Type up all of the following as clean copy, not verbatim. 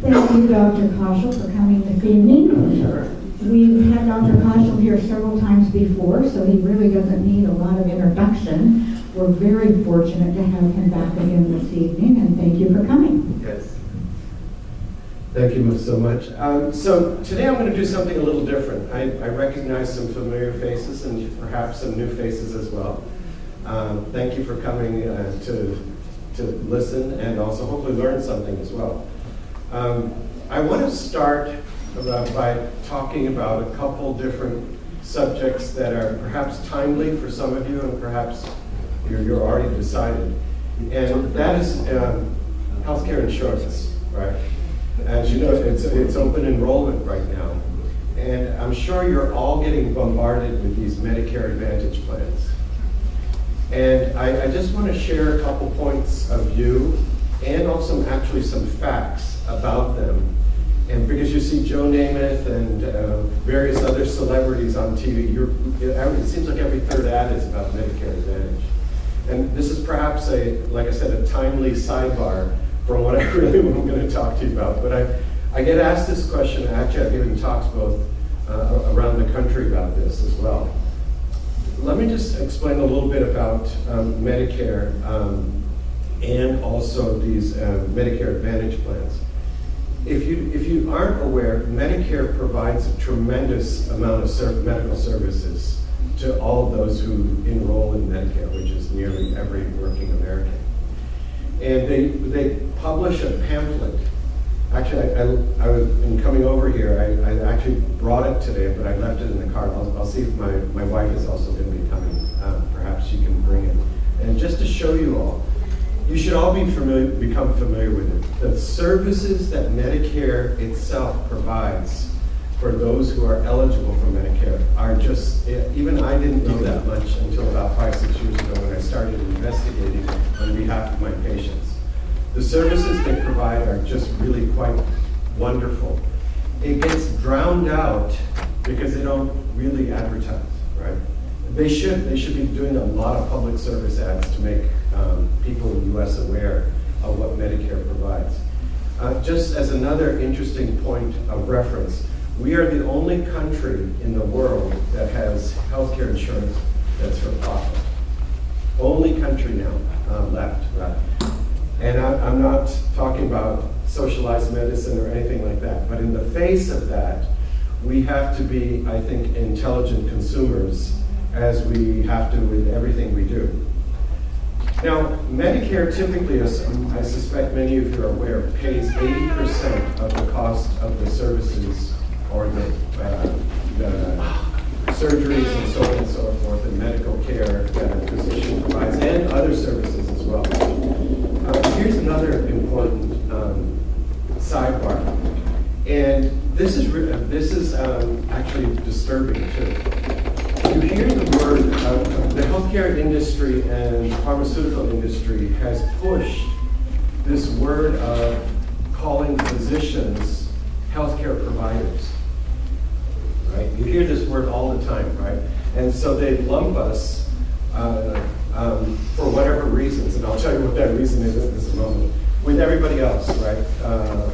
Thank you, Dr. Kaushal, for coming this evening. Sure. We've had Dr. Kaushal here several times before, so he really doesn't need a lot of introduction. We're very fortunate to have him back again this evening, and thank you for coming. Yes. Thank you so much. So today I'm going to do something a little different. I recognize some familiar faces and perhaps some new faces as well. Thank you for coming to listen and also hopefully learn something as well. I want to start by talking about a couple different subjects that are perhaps timely for some of you and perhaps you're already decided. And that is healthcare insurance, right? As you know, it's open enrollment right now. And I'm sure you're all getting bombarded with these Medicare Advantage plans. And I just want to share a couple points of view and also actually some facts about them. And because you see Joe Namath and various other celebrities on TV, it seems like every third ad is about Medicare Advantage. And this is perhaps like I said, a timely sidebar from what I really am going to talk to you about. But I get asked this question, actually I've given talks both around the country about this as well. Let me just explain a little bit about Medicare and also these Medicare Advantage plans. If you aren't aware, Medicare provides a tremendous amount of medical services to all of those who enroll in Medicare, which is nearly every working American. And they publish a pamphlet. Actually, I was in coming over here, I actually brought it today, but I left it in the car. I'll see if my wife is also going to be coming. Perhaps she can bring it. And just to show you all, you should all become familiar with it. The services that Medicare itself provides for those who are eligible for Medicare are just, even I didn't know that much until about 5-6 years ago when I started investigating on behalf of my patients. The services they provide are just really quite wonderful. It gets drowned out because they don't really advertise, right? They should be doing a lot of public service ads to make people in the US aware of what Medicare provides. Just as another interesting point of reference, we are the only country in the world that has healthcare insurance that's for profit. Only country now left, right? And I'm not talking about socialized medicine or anything like that, but in the face of that, we have to be, I think, intelligent consumers as we have to with everything we do. Now, Medicare typically, as I suspect many of you are aware, pays 80% of the cost of the services or the surgeries and so on and so forth, and medical care that a physician provides, and other services as well. Here's another important sidebar, and this is actually disturbing too. You hear the word, the healthcare industry and pharmaceutical industry has pushed this word of calling physicians healthcare providers. Right? You hear this word all the time, right? And so they lump us for whatever reasons, and I'll tell you what that reason is in just a moment, with everybody else, right?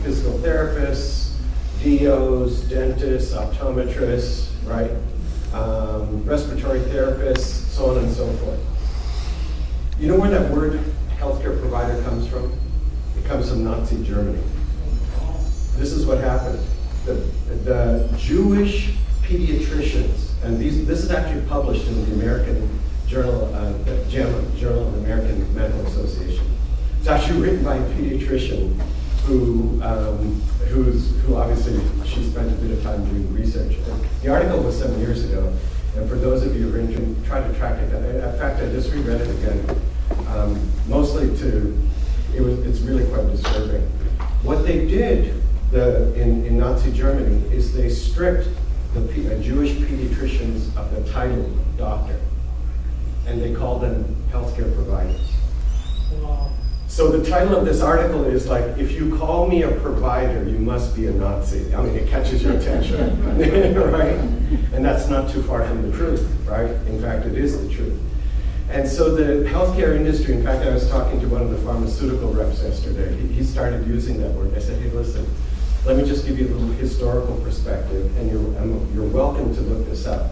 Physical therapists, DOs, dentists, optometrists, right? Respiratory therapists, so on and so forth. You know where that word healthcare provider comes from? It comes from Nazi Germany. This is what happened. The Jewish pediatricians, and this is actually published in the American Journal, JAMA, Journal of the American Medical Association. It's actually written by a pediatrician who obviously she spent a bit of time doing research. The article was 7 years ago, and for those of you who are interested, try to track it down. In fact, I just reread it again, mostly it's really quite disturbing. What they did in Nazi Germany is they stripped the Jewish pediatricians of the title doctor, and they called them healthcare providers. Wow. So the title of this article is like, if you call me a provider, you must be a Nazi. I mean, it catches your attention, right? And that's not too far from the truth, right? In fact, it is the truth. And so the healthcare industry, in fact, I was talking to one of the pharmaceutical reps yesterday. He started using that word. I said, hey, listen, Let me just give you a little historical perspective, and you're welcome to look this up.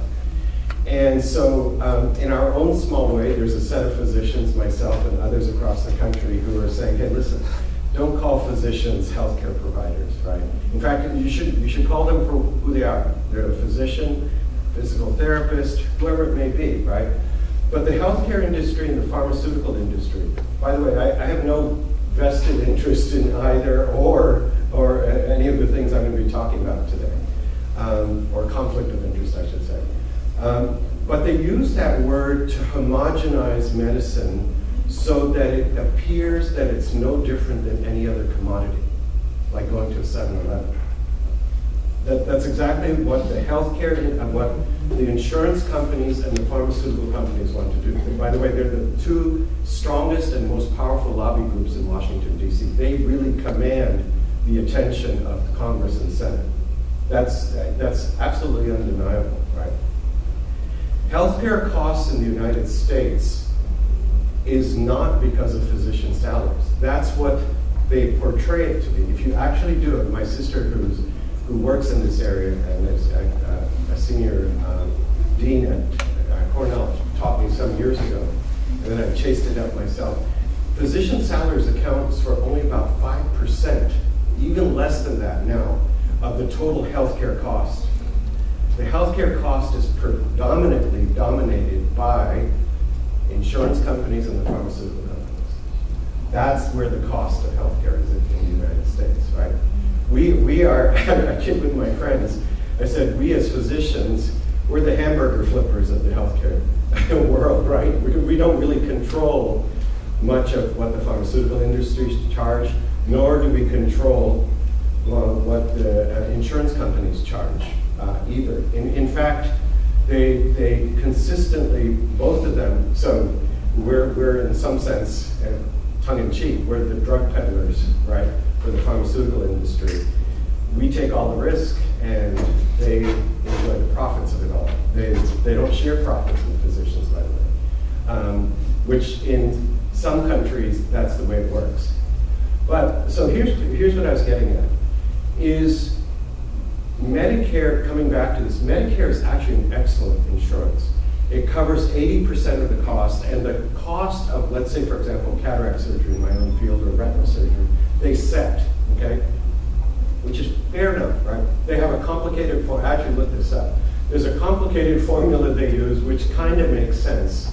And so in our own small way, there's a set of physicians, myself and others across the country, who are saying, hey, listen, don't call physicians healthcare providers, right? In fact, you should call them for who they are. They're a physician, physical therapist, whoever it may be, right? But the healthcare industry and the pharmaceutical industry, by the way, I have no vested interest in either or any of the things I'm going to be talking about today, or conflict of interest, I should say. But they use that word to homogenize medicine so that it appears that it's no different than any other commodity, like going to a 7-Eleven. That's exactly what the healthcare and what the insurance companies and the pharmaceutical companies want to do. And by the way, they're the two strongest and most powerful lobby groups in Washington, D.C. They really command the attention of the Congress and Senate. That's absolutely undeniable, right? Healthcare costs in the United States is not because of physician salaries. That's what they portray it to be. If you actually do it, my sister who works in this area and is a senior dean at Cornell taught me some years ago, and then I chased it up myself. Physician salaries accounts for only about 5%, even less than that now, of the total healthcare cost. The healthcare cost is predominantly dominated by insurance companies and the pharmaceutical companies. That's where the cost of healthcare is in the United States, right? We are, I kid with my friends, I said, we as physicians, we're the hamburger flippers of the healthcare world, right? We don't really control much of what the pharmaceutical industry charge, nor do we control what the insurance companies charge either. In fact, they consistently, both of them, so we're in some sense, tongue-in-cheek, we're the drug peddlers, right, for the pharmaceutical industry. We take all the risk, and they enjoy the profits of it all. They don't share profits with physicians, by the way, which in some countries, that's the way it works. But, so here's what I was getting at, is Medicare, coming back to this, Medicare is actually an excellent insurance. It covers 80% of the cost, and the cost of, let's say, for example, cataract surgery in my own field or retinal surgery, they set, okay? Which is fair enough, right? They have a complicated formula. I actually looked this up. There's a complicated formula they use, which kind of makes sense,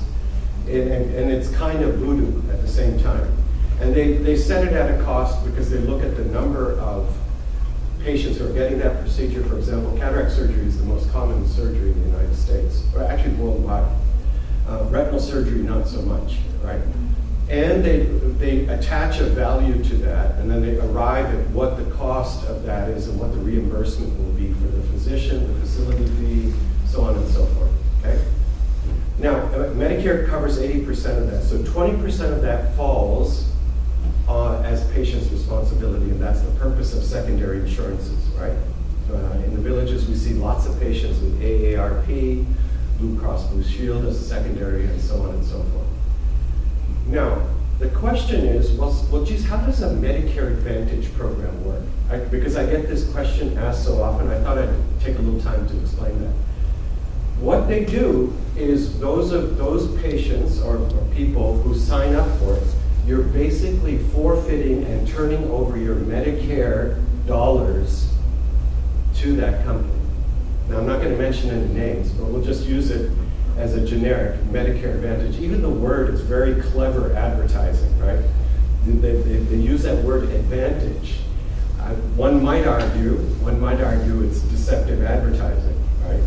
and it's kind of voodoo at the same time. And they set it at a cost because they look at the number of patients who are getting that procedure. For example, cataract surgery is the most common surgery in the United States, or actually worldwide. Retinal surgery, not so much, right? And they attach a value to that, and then they arrive at what the cost of that is and what the reimbursement will be for the physician, the facility fee, so on and so forth, okay? Now, Medicare covers 80% of that, so 20% of that falls as patient's responsibility, and that's the purpose of secondary insurances, right? In the villages, we see lots of patients with AARP, Blue Cross Blue Shield as a secondary, and so on and so forth. Now, the question is, well, geez, how does a Medicare Advantage program work? Because I get this question asked so often, I thought I'd take a little time to explain that. What they do is those patients or people who sign up for it, you're basically forfeiting and turning over your Medicare dollars to that company. Now, I'm not going to mention any names, but we'll just use it as a generic Medicare Advantage. Even the word is very clever advertising, right? They use that word advantage. One might argue it's deceptive advertising, right?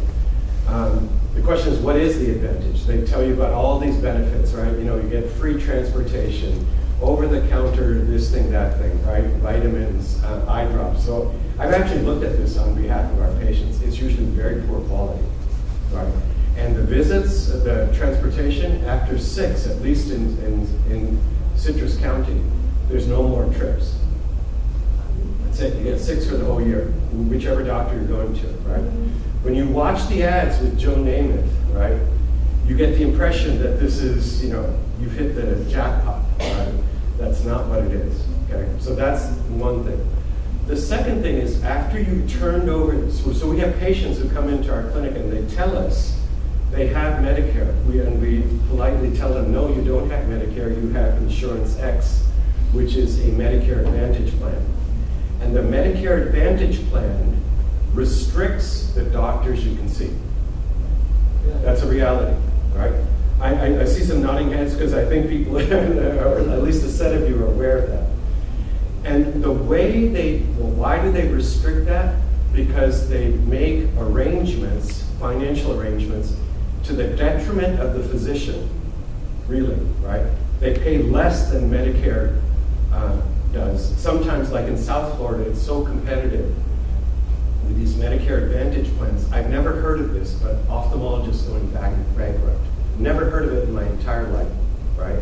The question is, what is the advantage? They tell you about all these benefits, right? You know, you get free transportation, over-the-counter this thing, that thing, right? Vitamins, eye drops. So I've actually looked at this on behalf of our patients. It's usually very poor quality, right? And the visits, the transportation, after 6, at least in Citrus County, there's no more trips. That's it. You get 6 for the whole year, whichever doctor you're going to, right? When you watch the ads with Joe Namath, right, you get the impression that this is, you know, you've hit the jackpot, right? That's not what it is, okay? So that's one thing. The second thing is after you've turned over, so we have patients who come into our clinic and they tell us they have Medicare. And we politely tell them, no, you don't have Medicare, you have Insurance X, which is a Medicare Advantage plan. And the Medicare Advantage plan restricts the doctors you can see. That's a reality, right? I see some nodding heads because I think people, or at least a set of you are aware of that. And the way why do they restrict that? Because they make arrangements, financial arrangements, to the detriment of the physician, really, right? They pay less than Medicare does. Sometimes, like in South Florida, it's so competitive with these Medicare Advantage plans. I've never heard of this, but ophthalmologists going bankrupt. Never heard of it in my entire life, right?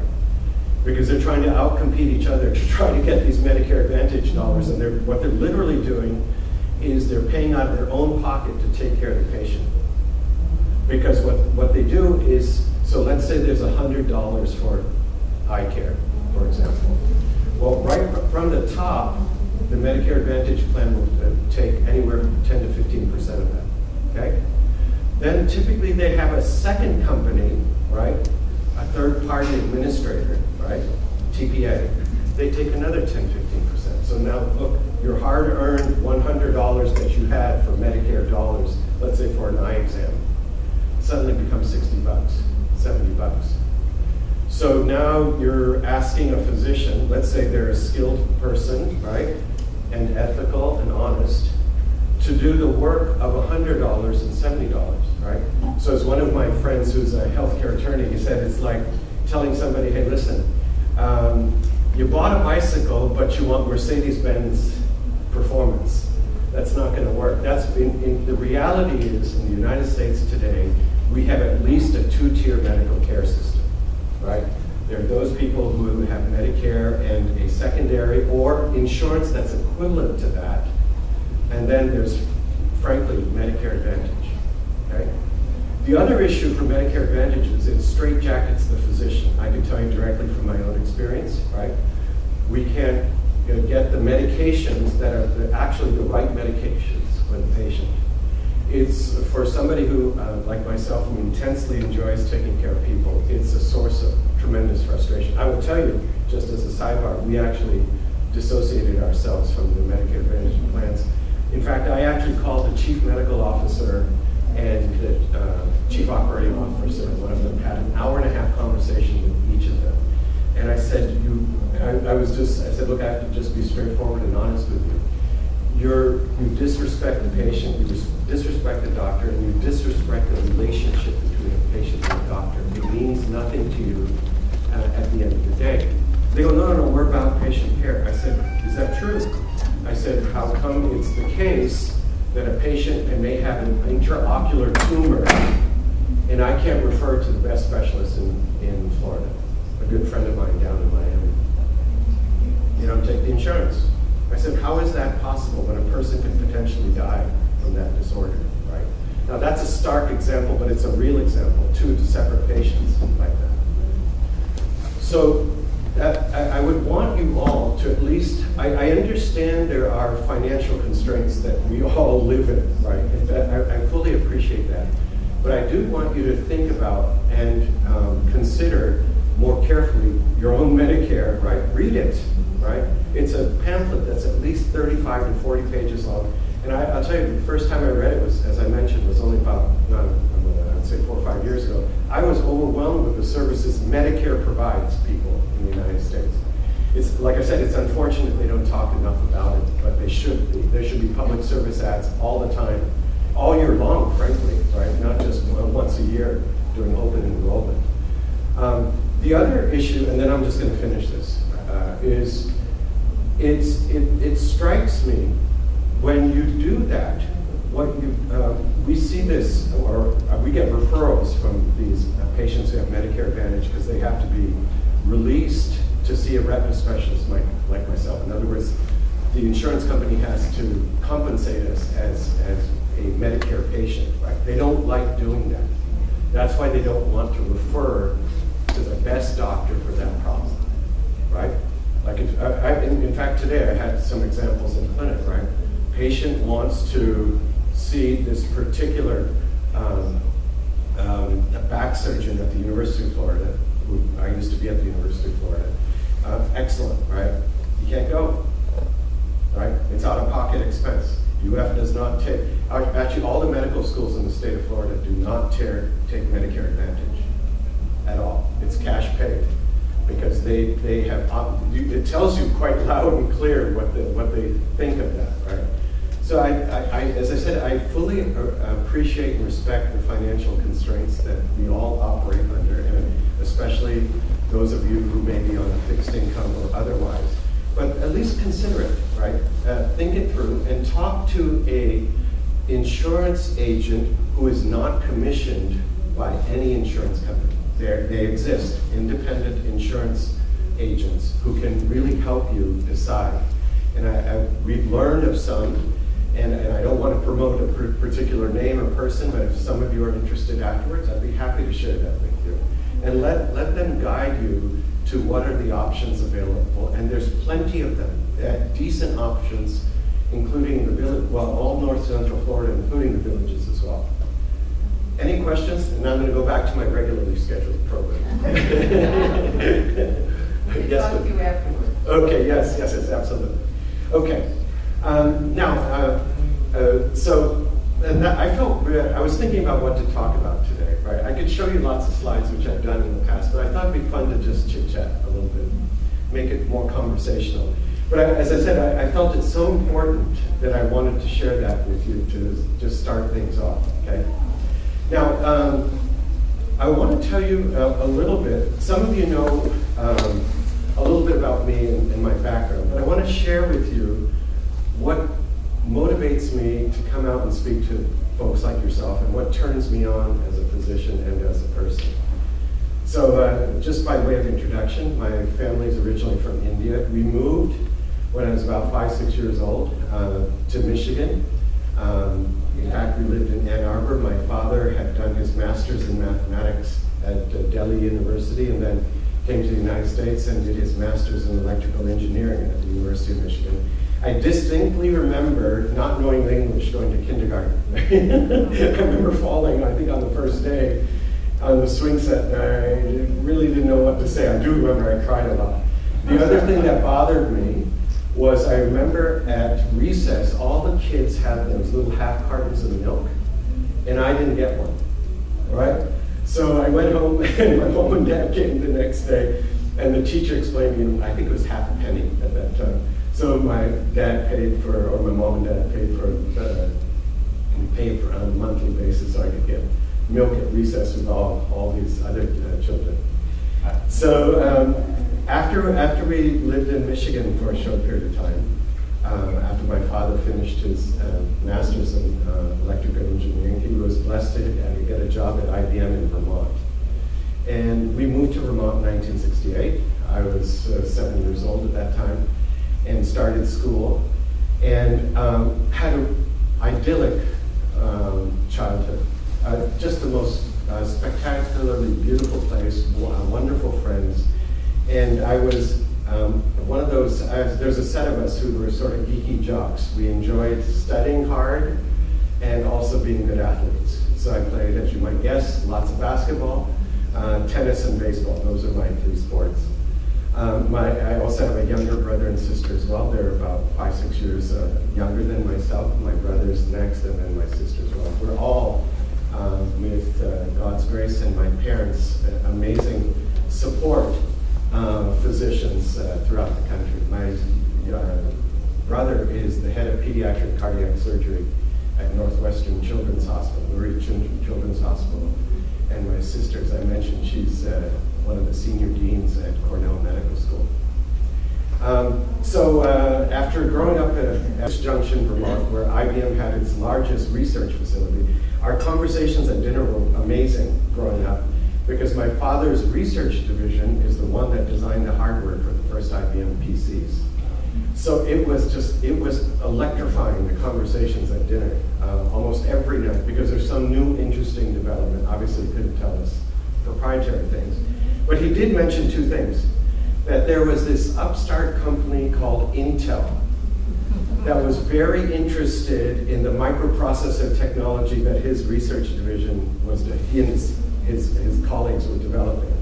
Because they're trying to outcompete each other to try to get these Medicare Advantage dollars, and what they're literally doing is they're paying out of their own pocket to take care of the patient. Because what they do is, so let's say there's $100 for eye care, for example. Well, right from the top, the Medicare Advantage plan will take anywhere from 10 to 15% of that, okay? Then typically they have a second company, right? A third-party administrator, right? TPA. They take another 10, 15%. So now, look, your hard-earned $100 that you had for Medicare dollars, let's say for an eye exam, suddenly becomes $60, $70. So now you're asking a physician, let's say they're a skilled person, right? And ethical and honest, to do the work of $100 and $70, right? So as one of my friends who's a healthcare attorney, he said it's like telling somebody, hey, listen, you bought a bicycle, but you want Mercedes-Benz performance. That's not going to work. The reality is, in the United States today, we have at least a two-tier medical care system, right? There are those people who have Medicare and a secondary or insurance that's equivalent to that. And then there's, frankly, Medicare Advantage, okay? The other issue for Medicare Advantage is it straitjackets the physician. I can tell you directly from my own experience, right? We can't get the medications that are actually the right medications for the patient. It's for somebody who, like myself, who intensely enjoys taking care of people, it's a source of tremendous frustration. I will tell you, just as a sidebar, we actually dissociated ourselves from the Medicare Advantage plans. In fact, I actually called the chief medical officer and the chief operating officer, and one of them had an hour-and-a-half conversation with each of them. And I said, I said, look, I have to just be straightforward and honest with you. You disrespect the patient, you disrespect the doctor, and you disrespect the relationship between the patient and the doctor. It means nothing to you at the end of the day. They go, no, we're about patient care. I said, is that true? I said, how come it's the case that a patient may have an intraocular tumor and I can't refer to the best specialist in Florida, a good friend of mine down in Miami. You don't take the insurance. I said, how is that possible when a person could potentially die from that disorder, right? Now that's a stark example, but it's a real example, two separate patients like that. So I would want you all to at least, I understand there are financial constraints that we all live in, right? I fully appreciate that. But I do want you to think about and consider more carefully your own Medicare, right? Read it, right? It's a pamphlet that's at least 35 to 40 pages long. And I'll tell you, the first time I read it was, as I mentioned, was only about, I'd say 4 or 5 years ago. I was overwhelmed with the services Medicare provides people in the United States. It's, like I said, it's unfortunate they don't talk enough about it, but they should be. There should be public service ads all the time, all year long, frankly, right? Not just once a year during open enrollment. The other issue, and then I'm just going to finish this, is it strikes me when you do that, we see this, or we get referrals from these patients who have Medicare Advantage because they have to be released to see a retina specialist like myself. In other words, the insurance company has to compensate us as a Medicare patient, right? They don't like doing that. That's why they don't want to refer to the best doctor for that problem, right? Like, in fact, today I had some examples in clinic, right? patient wants to see this particular back surgeon at the University of Florida, who I used to be at the University of Florida, excellent, right? You can't go, right? It's out-of-pocket expense. UF does not take, actually all the medical schools in the state of Florida do not take Medicare Advantage at all. It's cash paid because they have, it tells you quite loud and clear what they think of that, right? So as I said, I fully appreciate and respect the financial constraints that we all operate under, and especially those of you who may be on a fixed income or otherwise. But at least consider it, right? Think it through and talk to an insurance agent who is not commissioned by any insurance company. They exist, independent insurance agents who can really help you decide. And we've learned of some, and I don't want to promote a particular name or person, but if some of you are interested afterwards, I'd be happy to share that with you. And let them guide you to what are the options available. And there's plenty of them, decent options, including the village, well, all North Central Florida, including the villages as well. Any questions? And I'm going to go back to my regularly scheduled program. Yes, talk to you afterwards. Okay, yes, absolutely. Okay. I was thinking about what to talk about today, right? I could show you lots of slides, which I've done in the past, but I thought it'd be fun to just chit-chat a little bit, make it more conversational. But as I said, I felt it's so important that I wanted to share that with you to just start things off, okay? Now, I want to tell you a little bit. Some of you know a little bit about me and my background, but I want to share with you what motivates me to come out and speak to folks like yourself and what turns me on as a physician and as a person. So just by way of introduction, my family's originally from India. We moved when I was about 5-6 years old to Michigan. In fact, we lived in Ann Arbor. My father had done his master's in mathematics at Delhi University and then came to the United States and did his master's in electrical engineering at the University of Michigan. I distinctly remember not knowing English going to kindergarten. I remember falling, I think, on the first day on the swing set, and I really didn't know what to say. I do remember I cried a lot. The other thing that bothered me was I remember at recess, all the kids had those little half cartons of milk, and I didn't get one, right? So I went home, and my mom and dad came the next day, and the teacher explained to me, I think it was half a penny at that time. So my dad paid for, or my mom and dad paid for, we paid for on a monthly basis so I could get milk at recess with all these other children. So after we lived in Michigan for a short period of time, after my father finished his master's in electrical engineering, he was blessed to get a job at IBM in Vermont. And we moved to Vermont in 1968. I was 7 years old at that time and started school and had an idyllic childhood. Just the most spectacularly beautiful place, wonderful friends. And I was one of those, there's a set of us who were sort of geeky jocks. We enjoyed studying hard and also being good athletes. So I played, as you might guess, lots of basketball, tennis and baseball. Those are my 3 sports. I also have a younger brother and sister as well. They're about 5-6 years younger than myself. My brother's next, and then my sister's well. We're all, with God's grace and my parents' amazing support, physicians throughout the country. My brother is the head of pediatric cardiac surgery at Northwestern Children's Hospital, Lurie Children's Hospital. And my sister, as I mentioned, she's one of the senior deans at Cornell Medical School. After growing up at East Junction, Vermont, where IBM had its largest research facility, our conversations at dinner were amazing growing up because my father's research division is the one that designed the hardware for the first IBM PCs. So it was electrifying, the conversations at dinner, almost every night, because there's some new interesting development. Obviously, he couldn't tell us proprietary things. But he did mention 2 things. That there was this upstart company called Intel that was very interested in the microprocessor technology that his research division was, he and his colleagues were developing.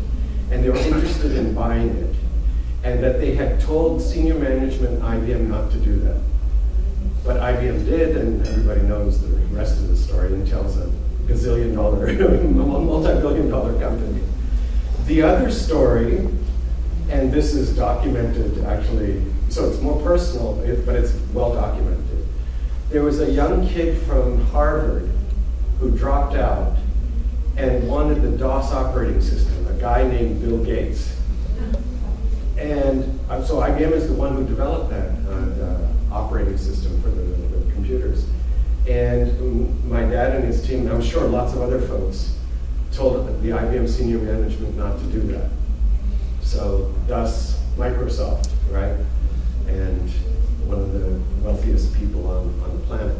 And they were interested in buying it. And that they had told senior management IBM not to do that. But IBM did, and everybody knows the rest of the story. Intel's a gazillion-dollar, multi-billion-dollar company. The other story, and this is documented actually, so it's more personal, but it's well documented. There was a young kid from Harvard who dropped out and wanted the DOS operating system, a guy named Bill Gates. And so IBM is the one who developed that operating system for the computers. And my dad and his team, and I'm sure lots of other folks, told the IBM senior management not to do that. So thus Microsoft, right? And one of the wealthiest people on the planet.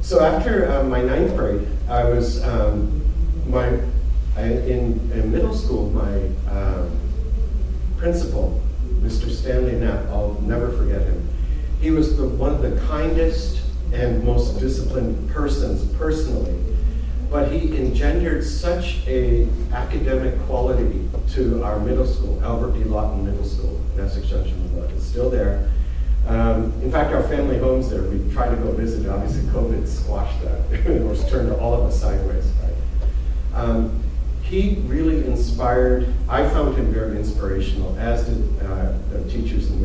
So after my 9th grade, I was, in middle school, my principal, Mr. Stanley Knapp, I'll never forget him. He was one of the kindest and most disciplined persons personally, but he engendered such a academic quality to our middle school, Albert D. Lawton Middle School in Essex Junction, New York. It's still there. In fact, our family home's there. We tried to go visit. Obviously, COVID squashed that. Or turned all of us sideways, right? He really inspired, I found him very inspirational, as did the teachers in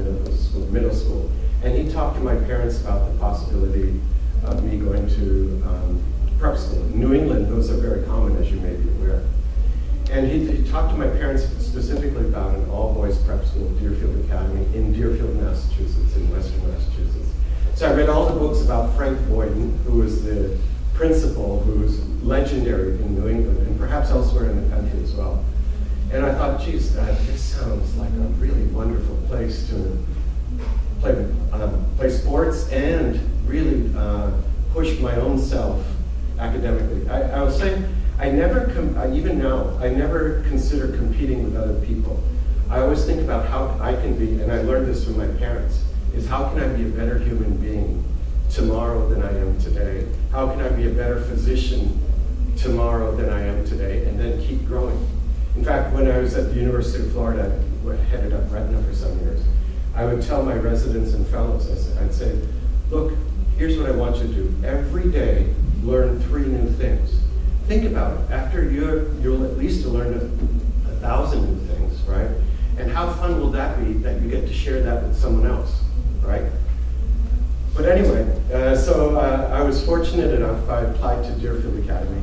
middle school. And he talked to my parents about the possibility of me going to prep school. In New England, those are very common, as you may be aware. And he talked to my parents specifically about an all-boys prep school, Deerfield Academy, in Deerfield, Massachusetts, in western Massachusetts. So I read all the books about Frank Boyden, who was the principal, who was legendary in New England, and perhaps elsewhere in the country as well. And I thought, geez, this sounds like a really wonderful place to play sports and really push my own self academically. I will say, even now, I never consider competing with other people. I always think about how I can be, and I learned this from my parents, is how can I be a better human being tomorrow than I am today? How can I be a better physician tomorrow than I am today, and then keep growing? In fact, when I was at the University of Florida, I headed up Retinal for some years, I would tell my residents and fellows, I'd say, look, here's what I want you to do. Every day, learn 3 new things. Think about it. After you'll at least learn 1,000 new things, right? And how fun will that be that you get to share that with someone else, right? But anyway, so I was fortunate enough, I applied to Deerfield Academy,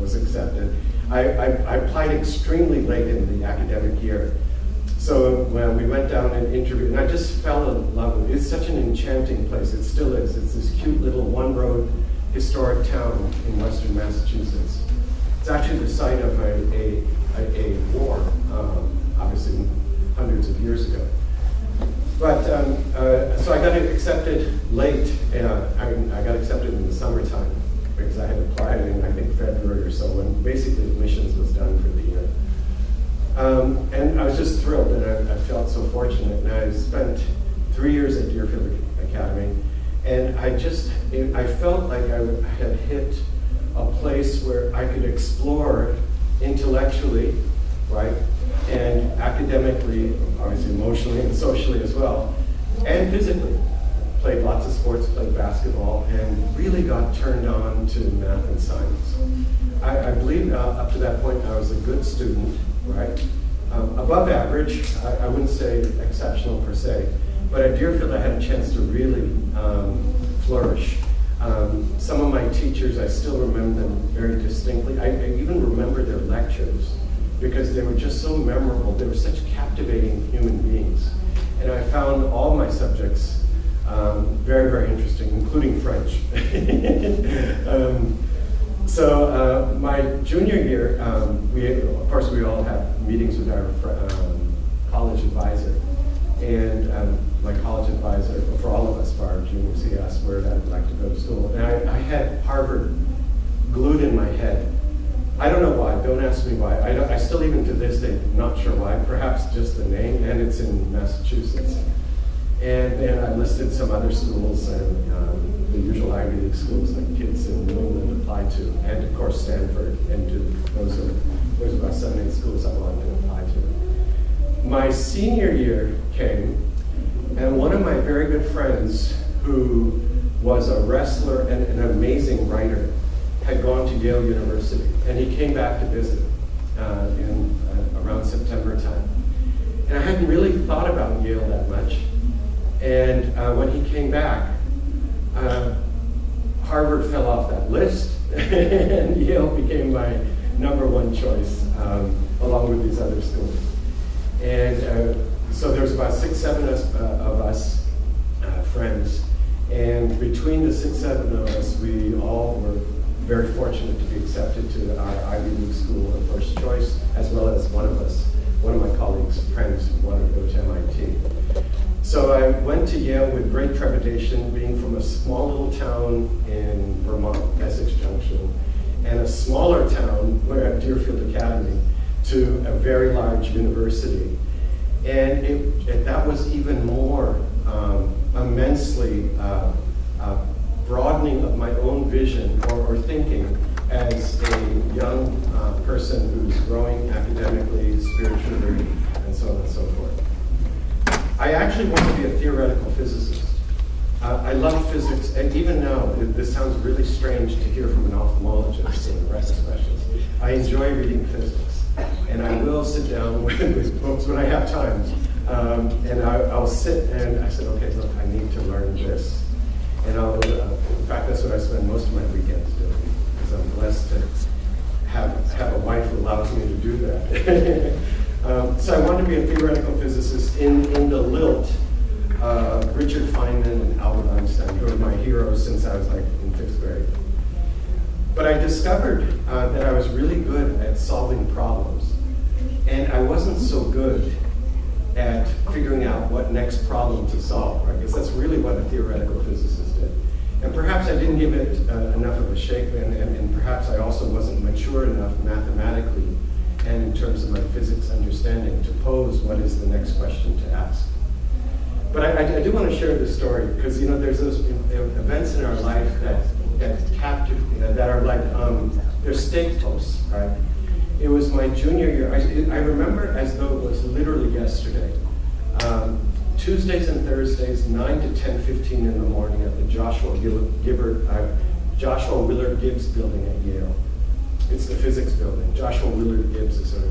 was accepted. I applied extremely late in the academic year. So when we went down and interviewed, and I just fell in love with it. It's such an enchanting place, it still is. It's this cute little one-road historic town in western Massachusetts. It's actually the site of a war, obviously hundreds of years ago. But, so I got accepted late. I got accepted in the summertime because I had applied in, I think, February or so, when basically admissions was done for the year. And I was just thrilled, and I felt so fortunate. And I spent 3 years at Deerfield Academy, and I felt like I had hit a place where I could explore intellectually, right, and academically, obviously emotionally and socially as well, and physically. Played lots of sports, played basketball, and really got turned on to math and science. I believe up to that point I was a good student, right? Above average, I wouldn't say exceptional per se, but at Deerfield I had a chance to really flourish. Some of my teachers, I still remember them very distinctly. I even remember their lectures because they were just so memorable. They were such captivating human beings. And I found all my subjects very, very interesting, including French. So my junior year, of course we all have meetings with our college advisor. And my college advisor, for all of us, for our juniors, he asked where I'd like to go to school. And I had Harvard glued in my head. I don't know why, don't ask me why. I still, even to this day, not sure why. Perhaps just the name, and it's in Massachusetts. And then I listed some other schools, and the usual Ivy League schools that kids in New England apply to, and of course Stanford and Duke. There's about 7 or 8 schools I wanted to apply to. My senior year came, and one of my very good friends, who was a wrestler and an amazing writer, had gone to Yale University, and he came back to visit around September time. And I hadn't really thought about Yale that much. And when he came back, Harvard fell off that list, and Yale became my #1 choice, along with these other schools. And so there's about 6, 7 of us friends, and between the 6, 7 of us, we all were very fortunate to be accepted to our Ivy League school of first choice, as well as one of my colleagues' friends who wanted to go to MIT. So I went to Yale with great trepidation, being from a small little town in Vermont, Essex Junction, and a smaller town, we're at Deerfield Academy, to a very large university. And that was even more immensely broadening of my own vision or thinking as a young person who's growing academically, spiritually, and so on and so forth. I actually want to be a theoretical physicist. I love physics, and even now, this sounds really strange to hear from an ophthalmologist or a retina specialist. I enjoy reading physics, and I will sit down with books when I have time, and I'll sit and I said, okay, look, I need to learn this. And in fact, that's what I spend most of my weekends doing, because I'm blessed to have a wife who allows me to do that. So I wanted to be a theoretical physicist in the lilt of Richard Feynman and Albert Einstein, who are my heroes since I was like in 5th grade. But I discovered that I was really good at solving problems, and I wasn't so good at figuring out what next problem to solve, right? Because that's really what a theoretical physicist did. And perhaps I didn't give it enough of a shake, and perhaps I also wasn't mature enough mathematically and in terms of my physics understanding to pose what is the next question to ask. But I do want to share this story, because there's those events in our life that are like, they're stake posts, right? It was my junior year. I remember as though it was literally yesterday. Tuesdays and Thursdays, 9 to 10:15 in the morning at the Joshua Willard Gibbs building at Yale. It's the physics building. Joshua Willard Gibbs is a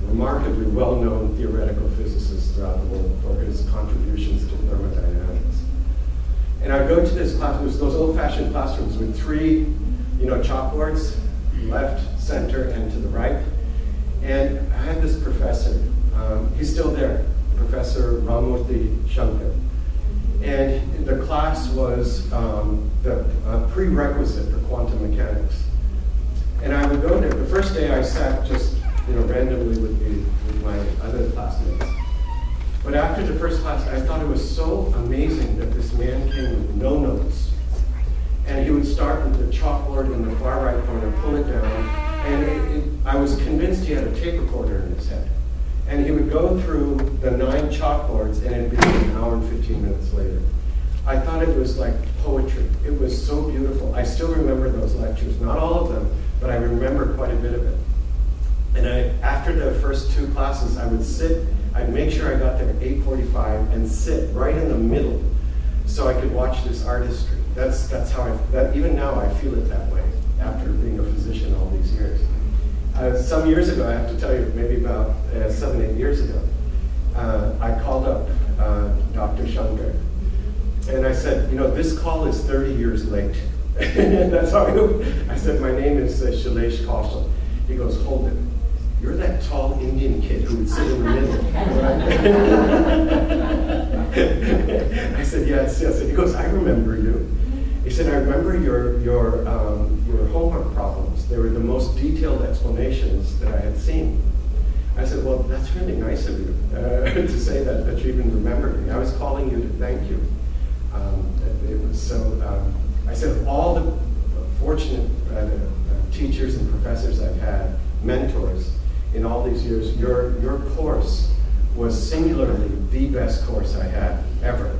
remarkably well-known theoretical physicist throughout the world for his contributions to thermodynamics. And I go to this class. It was those old-fashioned classrooms with 3, chalkboards, left, center, and to the right. And I had this professor. He's still there, Professor Ramurthy Shankar. And the class was the prerequisite for quantum mechanics. And I would go there. The first day I sat just randomly with my other classmates. But after the first class, I thought it was so amazing that this man came with no notes. And he would start with the chalkboard in the far right corner, pull it down, and I was convinced he had a tape recorder in his head. And he would go through the 9 chalkboards, and it'd be an hour and 15 minutes later. I thought it was like poetry. It was so beautiful. I still remember those lectures, not all of them, but I remember quite a bit of it. And after the first 2 classes, I would sit, I'd make sure I got there at 8:45 and sit right in the middle so I could watch this artistry. That's how even now I feel it that way after being a physician all these years. Some years ago, I have to tell you, maybe about 7, 8 years ago, I called up Dr. Shankar, and I said, this call is 30 years late. That's how I said, my name is Shailesh Kaushal. He goes, hold it. You're that tall Indian kid who would sit in the middle, right? I said, yes. He goes, I remember you. He said, I remember your homework problems. They were the most detailed explanations that I had seen. I said, well, that's really nice of you to say that you even remembered me. I was calling you to thank you. It was so, I said, all the fortunate teachers and professors I've had, mentors, in all these years, your course was singularly the best course I had ever,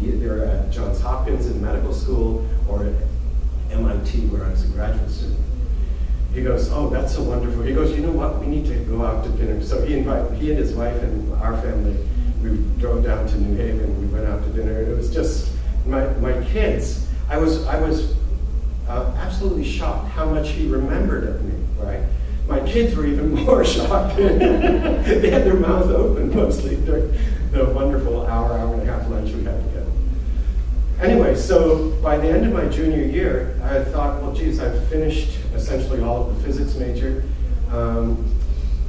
either at Johns Hopkins in medical school or at MIT where I was a graduate student. He goes, oh, that's so wonderful. He goes, you know what, we need to go out to dinner. So he and his wife and our family, we drove down to New Haven, we went out to dinner, and it was just, my kids, I was absolutely shocked how much he remembered of me, right? My kids were even more shocked. They had their mouths open mostly during the wonderful hour and a half lunch we had together. Anyway, so by the end of my junior year, I thought, well, geez, I've finished essentially all of the physics major.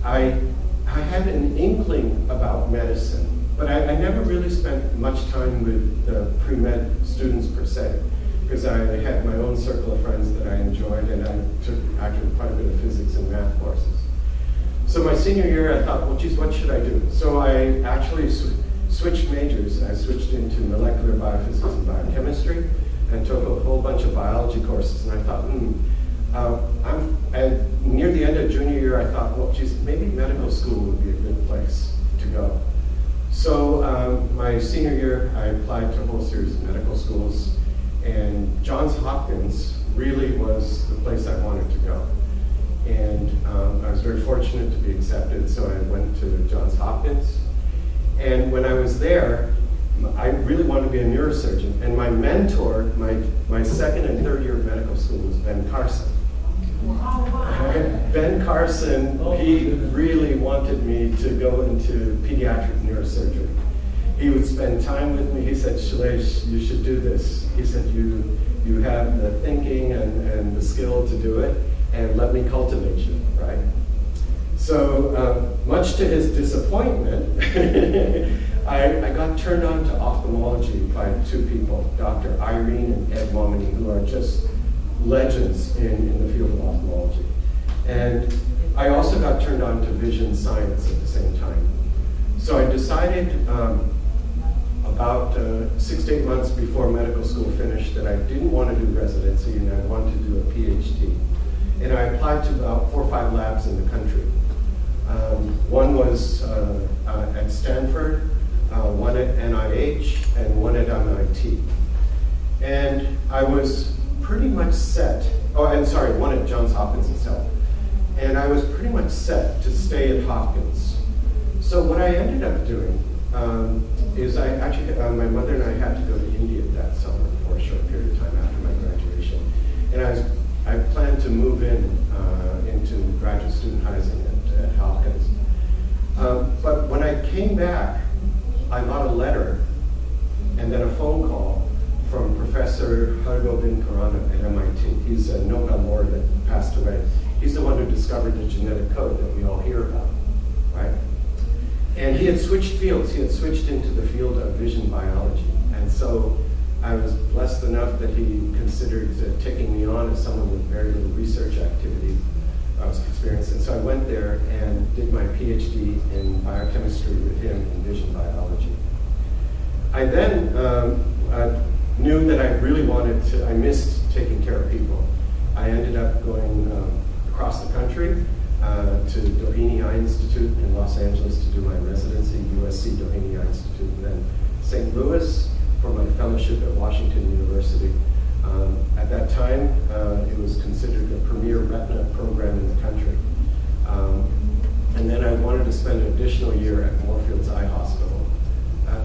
I had an inkling about medicine, but I never really spent much time with the pre-med students per se, because I had my own circle of friends that I enjoyed, and I took actually quite a bit of physics and math courses. So my senior year, I thought, well, geez, what should I do? So I actually switched majors. I switched into molecular biophysics and biochemistry, and took a whole bunch of biology courses, and I thought, and near the end of junior year, I thought, well, geez, maybe medical school would be a good place to go. So my senior year, I applied to a whole series of medical schools, and Johns Hopkins really was the place I wanted to go. And I was very fortunate to be accepted, so I went to Johns Hopkins. And when I was there, I really wanted to be a neurosurgeon. And my mentor, my second and third year of medical school was Ben Carson. Ben Carson, he really wanted me to go into pediatric neurosurgery. He would spend time with me. He said, Shailesh, you should do this. He said, you have the thinking and the skill to do it, and let me cultivate you, right? So much to his disappointment, I got turned on to ophthalmology by two people, Dr. Irene and Ed Momini, who are just legends in the field of ophthalmology. And I also got turned on to vision science at the same time. So I decided about 6 to 8 months before medical school finished that I didn't want to do residency and I wanted to do a PhD. And I applied to about 4 or 5 labs in the country. One was at Stanford, one at NIH, and one at MIT. And I was pretty much set, one at Johns Hopkins itself. And I was pretty much set to stay at Hopkins. So what I ended up doing is I actually, my mother and I had to go to India that summer for a short period of time after my graduation. And I planned to move into graduate student housing at Hopkins. But when I came back, I got a letter and then a phone call from Professor Hargobind Khurana at MIT. He's a Nobel laureate that passed away. He's the one who discovered the genetic code that we all hear about, right? And he had switched fields. He had switched into the field of vision biology. And so I was blessed enough that he considered taking me on as someone with very little research activity experience. And so I went there and did my PhD in biochemistry with him in vision biology. I then knew that I really wanted to, I missed taking care of people. I ended up going across the country to Doheny Eye Institute in Los Angeles to do my residency, USC Doheny Eye Institute, and then St. Louis for my fellowship at Washington University. At that time, it was considered the premier retina program in the country. And then I wanted to spend an additional year at Moorfields Eye Hospital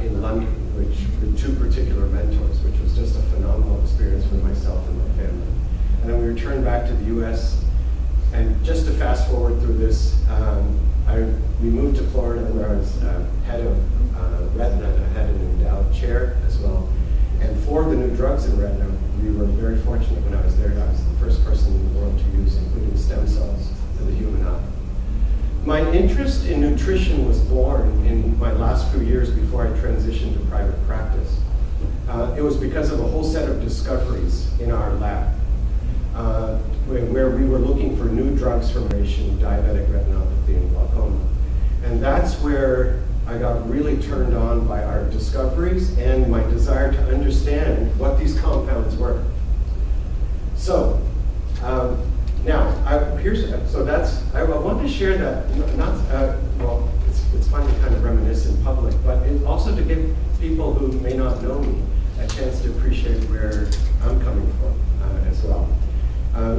in London, with 2 particular mentors, which was just a phenomenal experience for myself and my family. And then we returned back to the US, and just to fast forward through this, we moved to Florida where I was head of retina, and I had an endowed chair as well. And for the new drugs in retina, we were very fortunate when I was there. I was the first person in the world to use, including stem cells, for the human eye. My interest in nutrition was born in my last few years before I transitioned to private practice. It was because of a whole set of discoveries in our lab, where we were looking for new drugs for diabetic retinopathy and glaucoma. And that's where I got really turned on by our discoveries and my desire to understand what these compounds were. So now, I want to share that, well, it's fun to kind of reminisce in public, but it who may not know me a chance to appreciate where I'm coming from as well.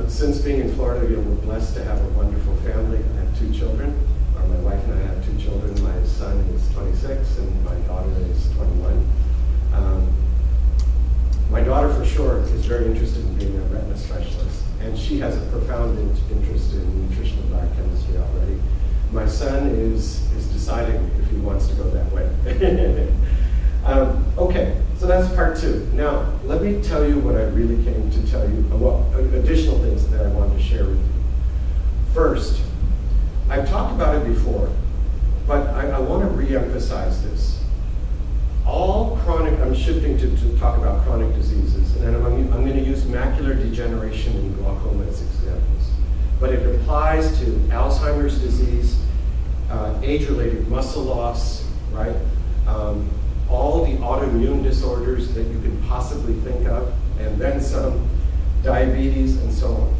Since being in Florida, we're blessed to have a wonderful family. I have 2 children. My wife and I have 2 children. My son is 26 and my daughter is 21. My daughter, for sure, is very interested in being a retina specialist, and she has a profound interest in nutritional biochemistry already. My son is deciding if he wants to go that way. Okay, so that's part 2. Now, let me tell you what I really came to tell you, additional things that I wanted to share with you. First, I've talked about it before, but I want to re-emphasize this. All chronic, I'm shifting to talk about chronic diseases, and I'm going to use macular degeneration and glaucoma as examples. But it applies to Alzheimer's disease, age-related muscle loss, right? All the autoimmune disorders that you can possibly think of, and then some, diabetes, and so on.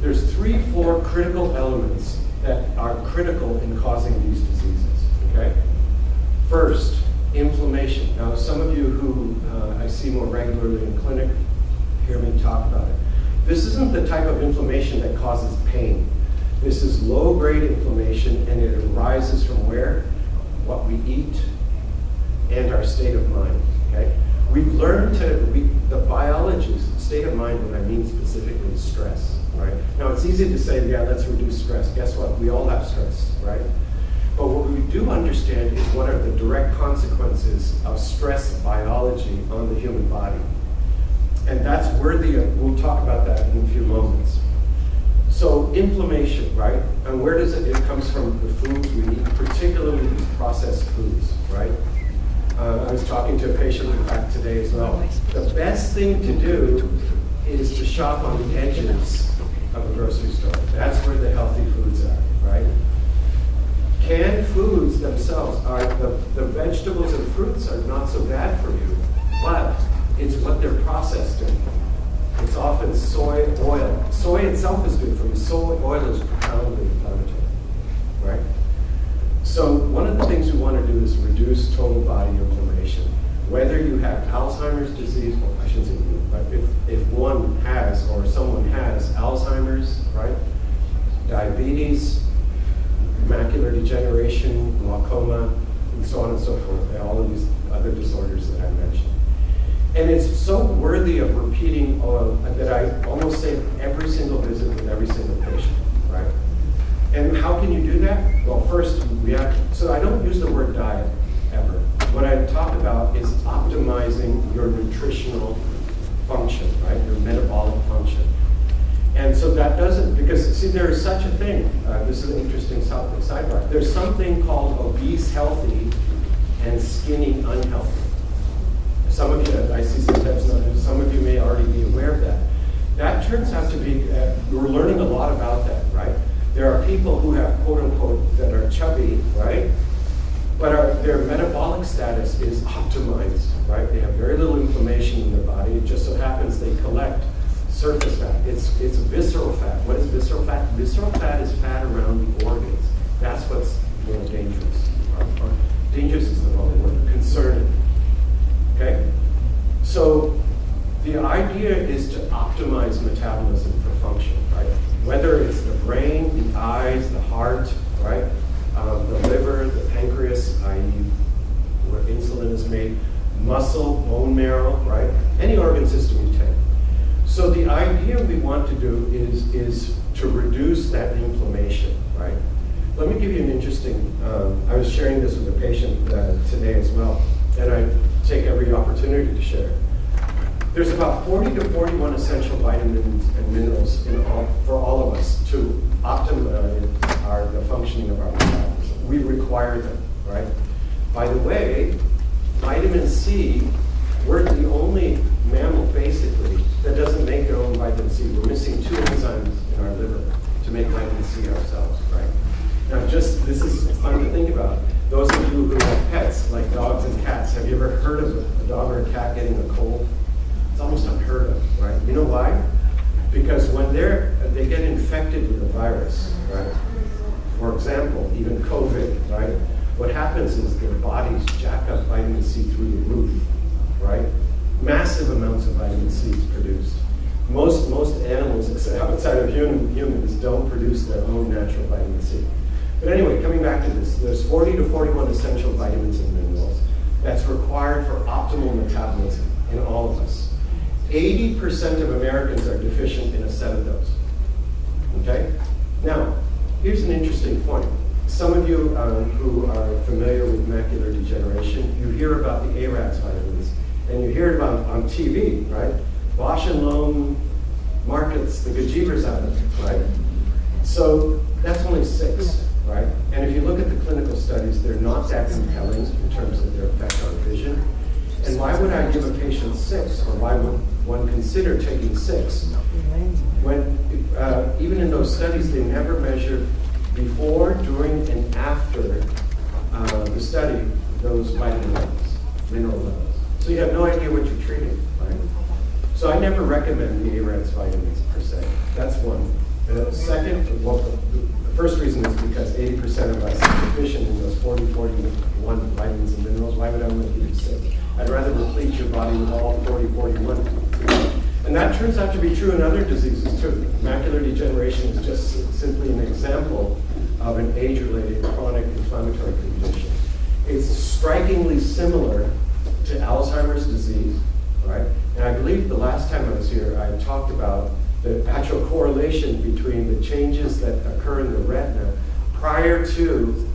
There's 3-4 critical elements that are critical in causing these diseases, okay? First, inflammation. Now, some of you who I see more regularly in clinic hear me talk about it. This isn't the type of inflammation that causes pain. This is low-grade inflammation, and it arises from where? What we eat and our state of mind, okay? We've learned the biology, state of mind, what I mean specifically is stress, right? Now, it's easy to say, yeah, let's reduce stress. Guess what? We all have stress, right? But what we do understand is what are the direct consequences of stress biology on the human body. And that's worthy of, we'll talk about that in a few moments. So inflammation, right? And where does it comes from the foods we eat, particularly these processed foods, right? I was talking to a patient, in fact, today as well. The best thing to do is to shop on the edges of a grocery store. That's where the healthy foods are, right? Canned foods themselves are, the vegetables and fruits are not so bad for you, but it's what they're processed in. It's often soy oil. Soy itself is good for you. Soy oil is profoundly inflammatory, right? So one of the things we want to do is reduce total body inflammation. Whether you have Alzheimer's disease, well, I shouldn't say you, but if one has or someone has Alzheimer's, right? Diabetes, macular degeneration, glaucoma, and so on and so forth, and all of these other disorders that I mentioned. And it's so worthy of repeating that I almost say every single visit with every single patient, right? And how can you do that? Well, first, so I don't use the word diet ever. What I talk about is optimizing your nutritional function, right? Your metabolic function. And so that doesn't, because see, there is such a thing, this is an interesting sidebar. There's something called obese healthy and skinny unhealthy. Some of you, I see sometimes, some of you may already be aware of that. That turns out to be, we're learning a lot about that, right? There are people who have, quote unquote, that are chubby, right? But their metabolic status is optimized, right? They have very little inflammation in their body. It just so happens they collect surface fat. It's visceral fat. What is visceral fat? Visceral fat is fat around the organs. That's what's more dangerous. Or dangerous is the wrong word. Concerning. Okay? So the idea is to optimize metabolism for function, right? Whether it's the brain, the eyes, the heart, right? The liver, the pancreas, i.e. where insulin is made, muscle, bone marrow, right? Any organ system you take. So the idea we want to do is to reduce that inflammation, right? Let me give you an interesting, I was sharing this with a patient today as well, and I take every opportunity to share. There's about 40 to 41 essential vitamins and minerals for all of us to optimize the functioning of our metabolism. We require them, right? By the way, vitamin C, we're the only mammal, basically, that doesn't make their own vitamin C. We're missing 2 enzymes in our liver to make vitamin C ourselves, right? Now, this is fun to think about. Those of you who have pets, like dogs and cats, have you ever heard of a dog or a cat getting a cold? It's almost unheard of, right? You know why? Because when they get infected with a virus, right? For example, even COVID, right? What happens is their bodies jack jack up vitamin C through the roof, right? Massive amounts of vitamin C is produced. Most animals, outside of humans, don't produce their own natural vitamin C. But anyway, coming back to this, there's 40 to 41 essential vitamins and minerals that's required for optimal metabolism in all of us. 80% of Americans are deficient in a set of those. Okay? Now, here's an interesting point. Some of you who are familiar with macular degeneration, you hear about the ARADS vitamins, and you hear it on TV, right? Bausch and Lomb markets the gajibers out of it, right? So that's only 6, right? And if you look at the clinical studies, they're not that compelling in terms of their effect on vision. And why would I give a patient 6, or why would one consider taking 6? When even in those studies, they never measured before, during, and after the study those vitamin levels, mineral levels. So you have no idea what you're treating, right? So I never recommend the ARADS vitamins per se. That's one. Second, well, the first reason is because 80% of us are deficient in those 41 vitamins and minerals. Why would I want to give you 6? I'd rather deplete your body with all 41. And that turns out to be true in other diseases too. Macular degeneration is just simply an example of an age-related chronic inflammatory condition. It's strikingly similar to Alzheimer's disease, right? And I believe the last time I was here, I talked about the actual correlation between the changes that occur in the retina prior to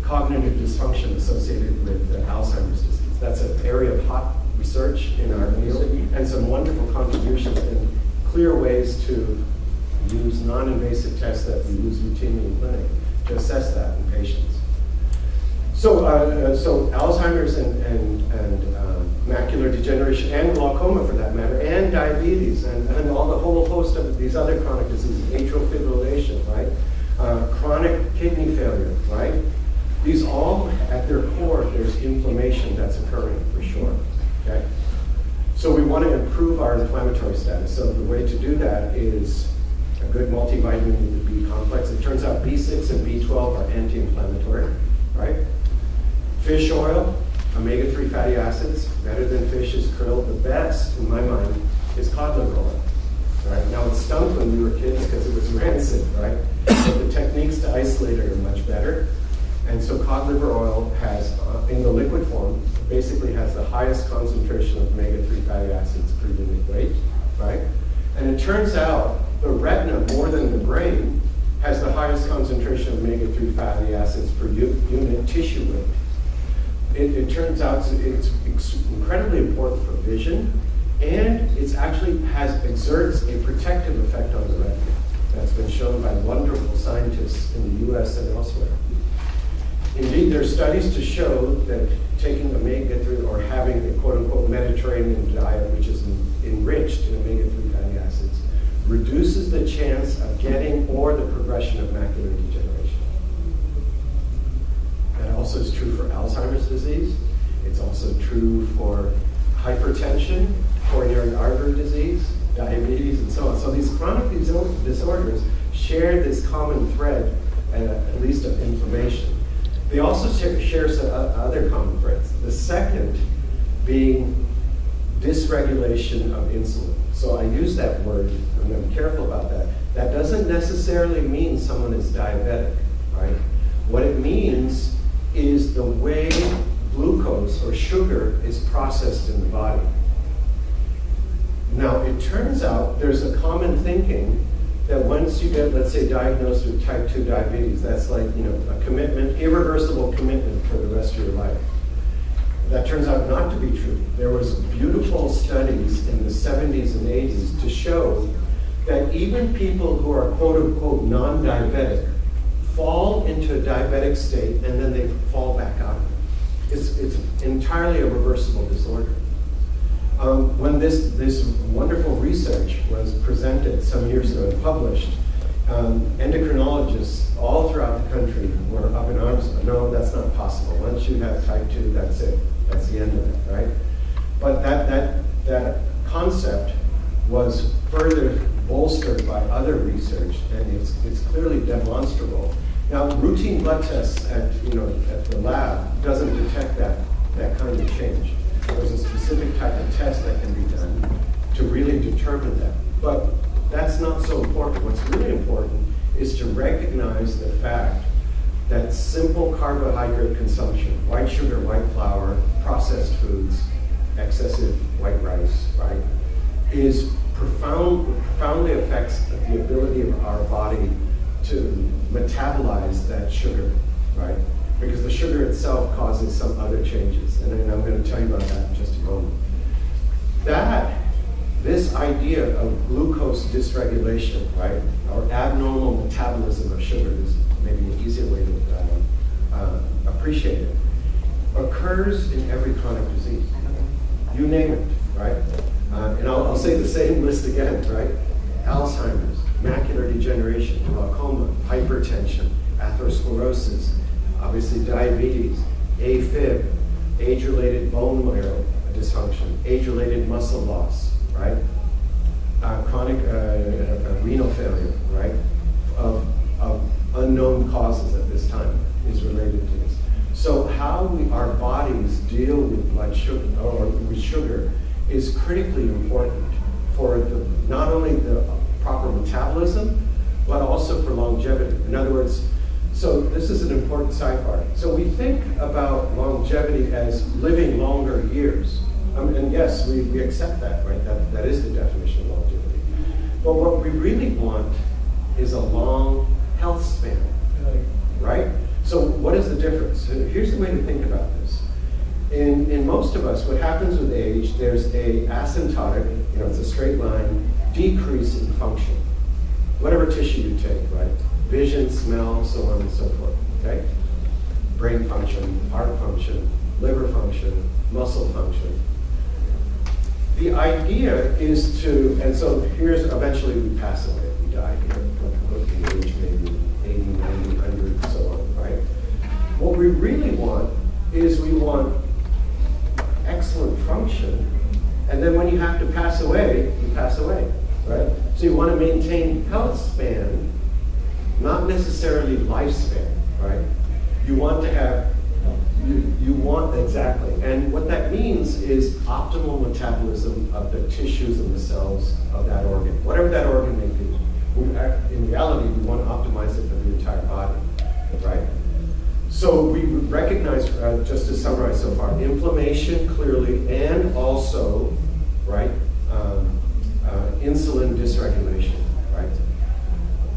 cognitive dysfunction associated with Alzheimer's disease. That's an area of hot research in our field, and some wonderful contributions and clear ways to use non-invasive tests that we use routinely in clinic to assess that in patients. So Alzheimer's and macular degeneration, and glaucoma for that matter, and diabetes, and all the whole host of these other chronic diseases, atrial fibrillation, right? Chronic kidney failure, right? These all, at their core, there's inflammation that's occurring for sure, okay? So we want to improve our inflammatory status. So the way to do that is a good multivitamin with the B complex. It turns out B6 and B12 are anti-inflammatory, right? Fish oil, omega-3 fatty acids, better than fish is krill. The best, in my mind, is cod liver oil. Right? Now, it stunk when we were kids because it was rancid, right? But the techniques to isolate it are much better. And so cod liver oil has, in the liquid form, basically has the highest concentration of omega-3 fatty acids per unit weight, right? And it turns out the retina, more than the brain, has the highest concentration of omega-3 fatty acids per unit tissue weight. It turns out it's incredibly important for vision, and it actually exerts a protective effect on the retina. That's been shown by wonderful scientists in the US and elsewhere. Indeed, there are studies to show that taking omega-3 or having a quote-unquote Mediterranean diet, which is enriched in omega-3 fatty acids, reduces the chance of getting or the progression of macular degeneration. That also is true for Alzheimer's disease. It's also true for hypertension, coronary artery disease, diabetes, and so on. So these chronic disorders share this common thread, at least of inflammation. They also share some other common threads. The second being dysregulation of insulin. So I use that word, and I'm careful about that. That doesn't necessarily mean someone is diabetic, right? What it means is the way glucose or sugar is processed in the body. Now, it turns out there's a common thinking that once you get, let's say, diagnosed with type 2 diabetes, that's like, a commitment, irreversible commitment for the rest of your life. That turns out not to be true. There was beautiful studies in the 70s and 80s to show that even people who are quote-unquote non-diabetic fall into a diabetic state and then they fall back out of it. It's entirely a reversible disorder. When this wonderful research was presented some years ago and published, endocrinologists all throughout the country were up in arms. No, that's not possible. Once you have type 2, that's it. That's the end of it, right? But that concept was further bolstered by other research, and it's clearly demonstrable Now, routine blood tests at the lab doesn't detect that kind of change. There's a specific type of test that can be done to really determine that. But that's not so important. What's really important is to recognize the fact that simple carbohydrate consumption, white sugar, white flour, processed foods, excessive white rice, right, is profoundly affects the ability of our body to metabolize that sugar, right? Because the sugar itself causes some other changes, and I'm going to tell you about that in just a moment. This idea of glucose dysregulation, right, or abnormal metabolism of sugar is maybe an easier way to appreciate it, occurs in every chronic disease. You name it, right? And I'll say the same list again, right? Alzheimer's, macular degeneration, glaucoma, hypertension, atherosclerosis, obviously diabetes, AFib, age-related bone marrow dysfunction, age-related muscle loss, right? Chronic renal failure, right? Of unknown causes at this time is related to this. So how our bodies deal with blood sugar or with sugar is critically important for not only the proper metabolism, but also for longevity. In other words, so this is an important sidebar. So we think about longevity as living longer years. And yes, we accept that, right? That is the definition of longevity. But what we really want is a long health span, right? So what is the difference? Here's the way to think about this. In most of us, what happens with age, there's a asymptotic, it's a straight line, decrease in function. Whatever tissue you take, right? Vision, smell, so on and so forth, okay? Brain function, heart function, liver function, muscle function. The idea is and so here's, eventually we pass away, we die, at the age maybe 80, 90, 100, so on, right? What we really want is we want excellent function, and then when you have to pass away, you pass away, right? So you want to maintain health span, not necessarily lifespan, right? You want to have, exactly. And what that means is optimal metabolism of the tissues and the cells of that organ, whatever that organ may be. In reality, we want to optimize it for the entire body, right? So we recognize, just to summarize so far, inflammation clearly, and also, right, insulin dysregulation, right?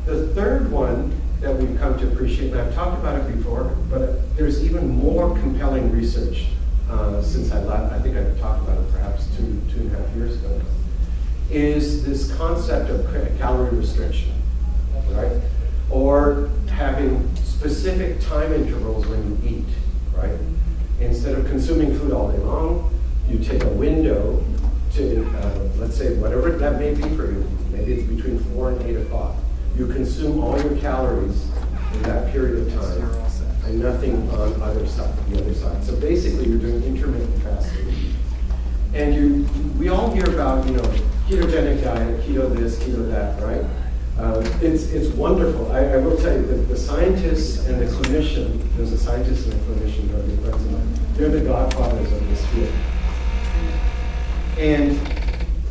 The third one that we've come to appreciate, and I've talked about it before, but there's even more compelling research since I think I talked about it perhaps two and a half years ago, is this concept of calorie restriction, right? Or having specific time intervals when you eat, right? Instead of consuming food all day long, you take a window to, let's say, whatever that may be for you, maybe it's between 4 and 8 o'clock. You consume all your calories in that period of time, and nothing on the other side. So basically, you're doing intermittent fasting. And we all hear about, ketogenic diet, keto this, keto that, right? It's wonderful. I will tell you that the scientists and the clinician, there's a scientist and a clinician who are good friends of mine, they're the godfathers of this field. And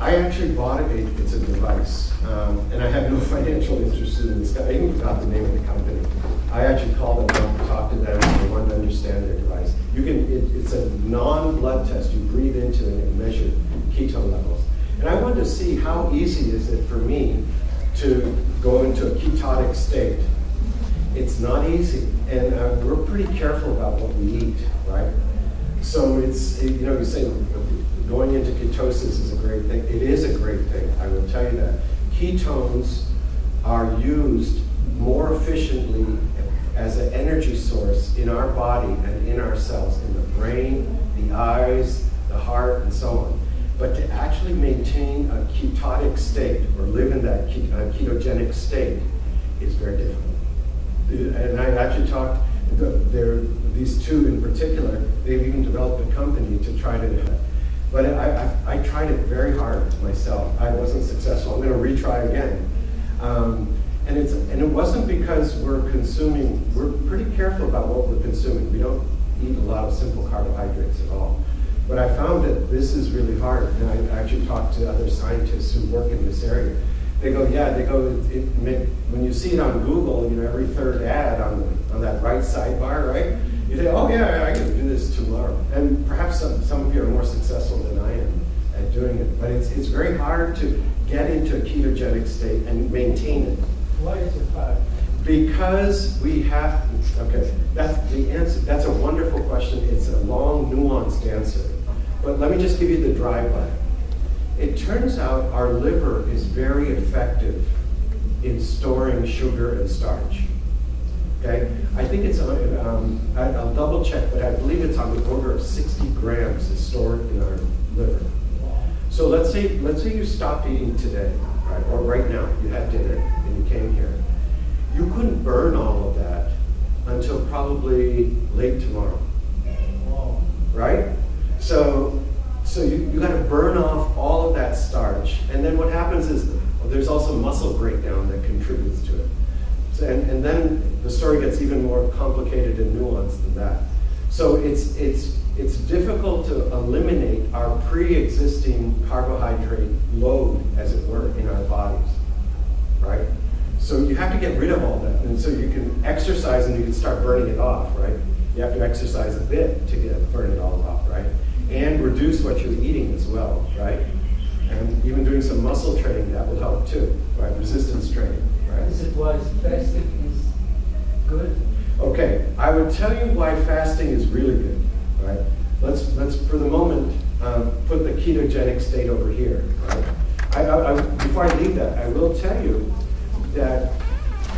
I actually bought it, it's a device, and I have no financial interest in this. I even forgot the name of the company. I actually called them up, talked to them, and they wanted to understand their device. It's a non-blood test. You breathe into it and measure ketone levels. And I wanted to see how easy is it for me to go into a ketotic state. It's not easy, and we're pretty careful about what we eat, right? So you say going into ketosis is a great thing. It is a great thing, I will tell you that. Ketones are used more efficiently as an energy source in our body and in our cells, in the brain, the eyes, the heart, and so on. But to actually maintain a ketotic state or live in that ketogenic state is very difficult. And I actually talked, these two in particular, they've even developed a company to try to, but I tried it very hard myself. I wasn't successful. I'm going to retry again. And it wasn't because we're pretty careful about what we're consuming. We don't eat a lot of simple carbohydrates at all. But I found that this is really hard. And I actually talked to other scientists who work in this area. They go, when you see it on Google, every third ad on that right sidebar, right? You think, oh yeah, I can do this tomorrow. And perhaps some of you are more successful than I am at doing it. But it's very hard to get into a ketogenic state and maintain it. Why is it hard? Because we have, okay, that's the answer. That's a wonderful question. It's a long, nuanced answer. But let me just give you the drive-by. It turns out our liver is very effective in storing sugar and starch. Okay? I think it's, I'll double check, but I believe it's on the order of 60 grams is stored in our liver. So let's say you stopped eating today, right? Or right now, you had dinner and you came here. You couldn't burn all of that until probably late tomorrow, right? So you got to burn off all of that starch, and then what happens is there's also muscle breakdown that contributes to it. So, and then the story gets even more complicated and nuanced than that. So it's difficult to eliminate our pre-existing carbohydrate load, as it were, in our bodies, right? So you have to get rid of all that, and so you can exercise and you can start burning it off, right? You have to exercise a bit to burn it all off, right? And reduce what you're eating as well, right? And even doing some muscle training, that will help too, right? Resistance training, right? Is it why fasting is good? Okay, I would tell you why fasting is really good, right? Let's for the moment put the ketogenic state over here, right? Before I leave that, I will tell you that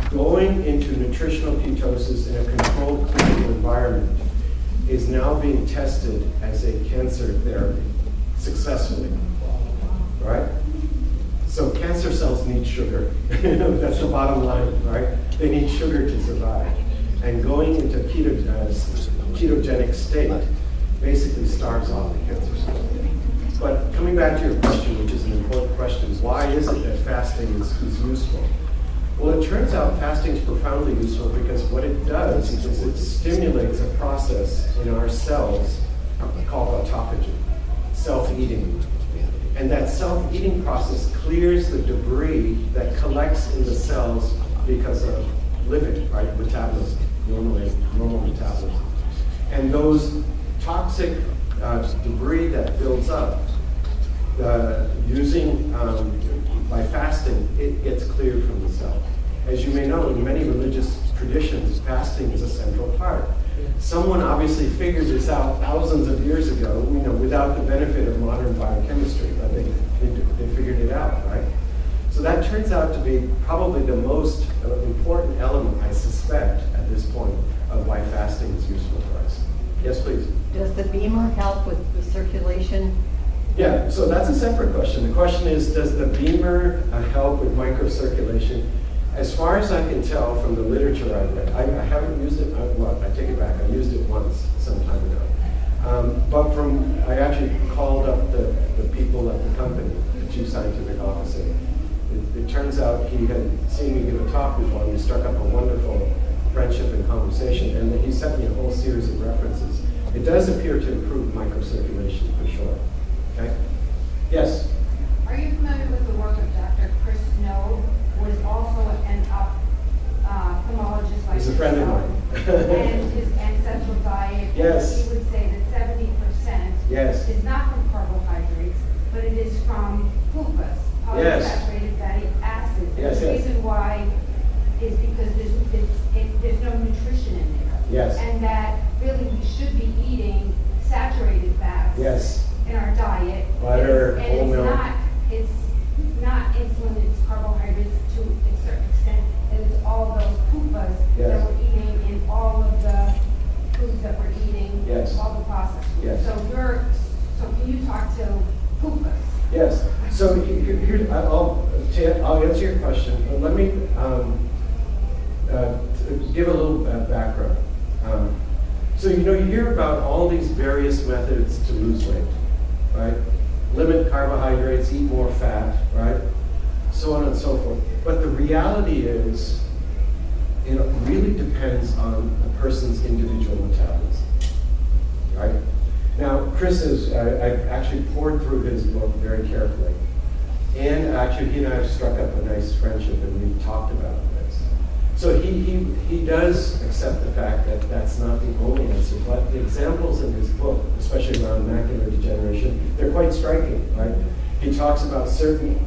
going into nutritional ketosis in a controlled clinical environment is now being tested as a cancer therapy successfully, right? So cancer cells need sugar. That's the bottom line, right? They need sugar to survive. And going into ketogenic state basically starves off the cancer cells. But coming back to your question, which is an important question, is why is it that fasting is useful? Well, it turns out fasting is profoundly useful because what it does is it stimulates a process in our cells called autophagy, self-eating. And that self-eating process clears the debris that collects in the cells because of living, right? Metabolism, normal metabolism. And those toxic debris that builds up, by fasting, it gets cleared from the cell. As you may know, in many religious traditions, fasting is a central part. Someone obviously figured this out thousands of years ago, without the benefit of modern biochemistry, but they figured it out, right? So that turns out to be probably the most important element, I suspect, at this point, of why fasting is useful for us. Yes, please. Does the Beamer help with the circulation? Yeah, so that's a separate question. The question is, does the Beamer help with microcirculation? As far as I can tell from the literature I've read, I haven't used it, well, I take it back, I used it once some time ago. But I actually called up the people at the company, the chief scientific officer. It turns out he had seen me give a talk before, and we struck up a wonderful friendship and conversation, and then he sent me a whole series of references. It does appear to improve microcirculation for sure. Okay? Yes? Are you familiar with the work of Dr. Chris Snow, who is also an ophthalmologist like He's a friend of mine. and his ancestral diet, Yes. he would say that 70% Yes. is not from carbohydrates, but it is from PUFAs, Yes. polyunsaturated fatty acids. Yes, The yes. reason why is because there's no nutrition in there. Yes. And that really we should be eating saturated fats. Yes. In our diet. Butter, and whole milk. It's not insulin, it's carbohydrates to a certain extent, and it's all those PUFAs Yes. that we're eating in all of the foods that we're eating, Yes. all the processed foods. Yes. So can you talk to PUFAs? Yes. So here, I'll answer your question, but let me give a little background. So you hear about all these various methods to lose weight, right? Limit carbohydrates, eat more fat, right? So on and so forth. But the reality is, it really depends on the person's individual metabolism, right? Now, Chris I've actually poured through his book very carefully. And actually, he and I have struck up a nice friendship, and we've talked about this. So he does accept the fact that that's not the only answer, but the examples in his book, especially around macular degeneration, they're quite striking, right? He talks about certain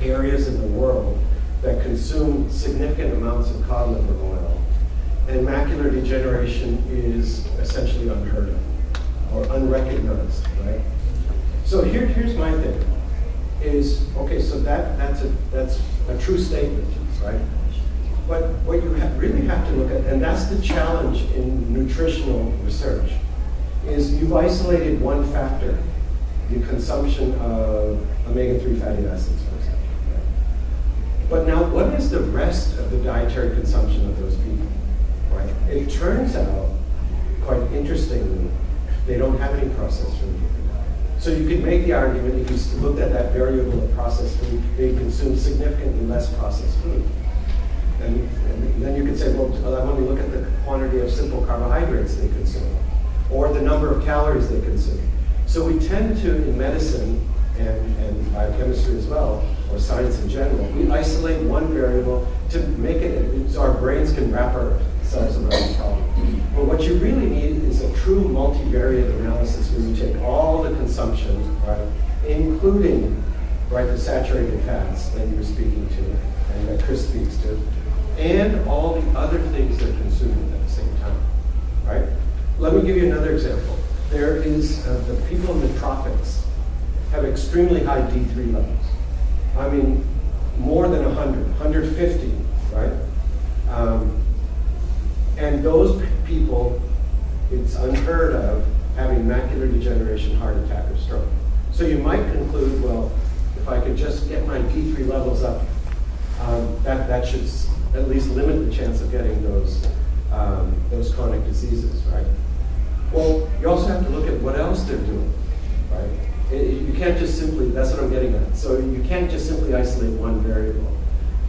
areas in the world that consume significant amounts of cod liver oil, and macular degeneration is essentially unheard of or unrecognized, right? So here's my thing. Is okay. So that's a true statement, right? But what you really have to look at, and that's the challenge in nutritional research, is you've isolated one factor, the consumption of omega-3 fatty acids, for example. Right? But now, what is the rest of the dietary consumption of those people? Right? It turns out, quite interestingly, they don't have any processed food. So you could make the argument, if you looked at that variable of processed food, they consume significantly less processed food. And then you could say, well, I want to look at the quantity of simple carbohydrates they consume, or the number of calories they consume. So we tend to, in medicine and biochemistry as well, or science in general, we isolate one variable to make it so our brains can wrap ourselves around the problem. But what you really need is a true multivariate analysis where you take all the consumption, right, including, right, the saturated fats that you were speaking to and that Chris speaks to, and all the other things they're consuming at the same time, right? Let me give you another example. There is, the people in the tropics have extremely high D3 levels. I mean, more than 100, 150, right? And those people, it's unheard of having macular degeneration, heart attack, or stroke. So you might conclude, well, if I could just get my D3 levels up, that should at least limit the chance of getting those chronic diseases, right? Well, you also have to look at what else they're doing, right? You can't just simply, that's what I'm getting at. So you can't just simply isolate one variable.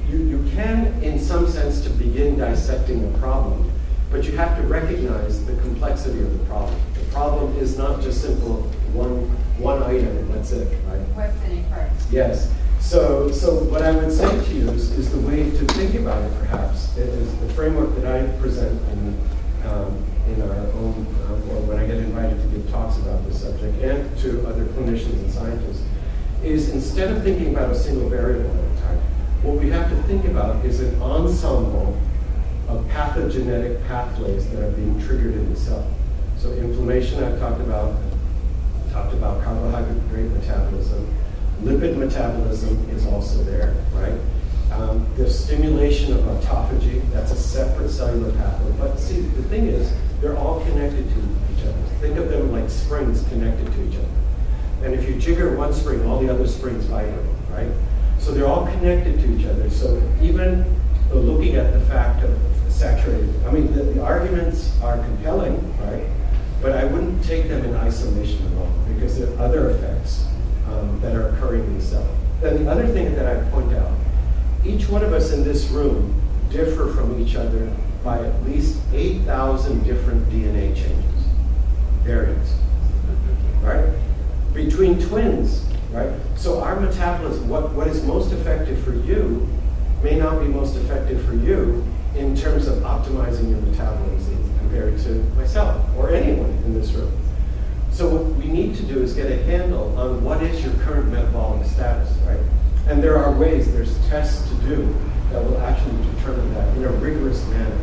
You can, in some sense, to begin dissecting a problem, but you have to recognize the complexity of the problem. The problem is not just simple one item and that's it, right? Western first. Yes. So what I would say to you is the way to think about it, perhaps, is the framework that I present in our own, or when I get invited to give talks about this subject, and to other clinicians and scientists, is instead of thinking about a single variable at a time, what we have to think about is an ensemble of pathogenic pathways that are being triggered in the cell. So inflammation, I've talked about carbohydrate metabolism. Lipid metabolism is also there, right? The stimulation of autophagy, that's a separate cellular pathway. But see, the thing is, they're all connected to each other. Think of them like springs connected to each other. And if you jigger one spring, all the other springs vibrate, right? So they're all connected to each other. So even looking at the fact of saturated, I mean, the arguments are compelling, right? But I wouldn't take them in isolation at all, because there are other effects that are occurring in the cell. Then the other thing that I point out, each one of us in this room differ from each other by at least 8,000 different DNA changes, variants, right? Between twins, right? So our metabolism, what is most effective for you may not be most effective for you in terms of optimizing your metabolism compared to myself or anyone in this room. So what we need to do is get a handle on what is your current metabolic status, right? And there are ways, there's tests to do that will actually determine that in a rigorous manner.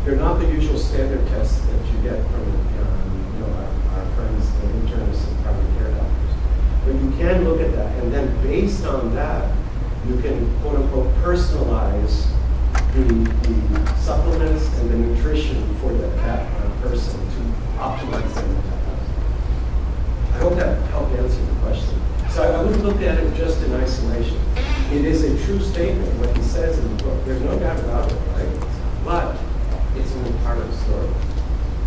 They're not the usual standard tests that you get from our friends, the internists and primary care doctors. But you can look at that, and then based on that, you can quote unquote personalize the supplements and the nutrition for that person to optimize their metabolism. I hope that helped answer the question. So I wouldn't look at it just in isolation. It is a true statement, what he says in the book. There's no doubt about it, right? But it's only part of the story,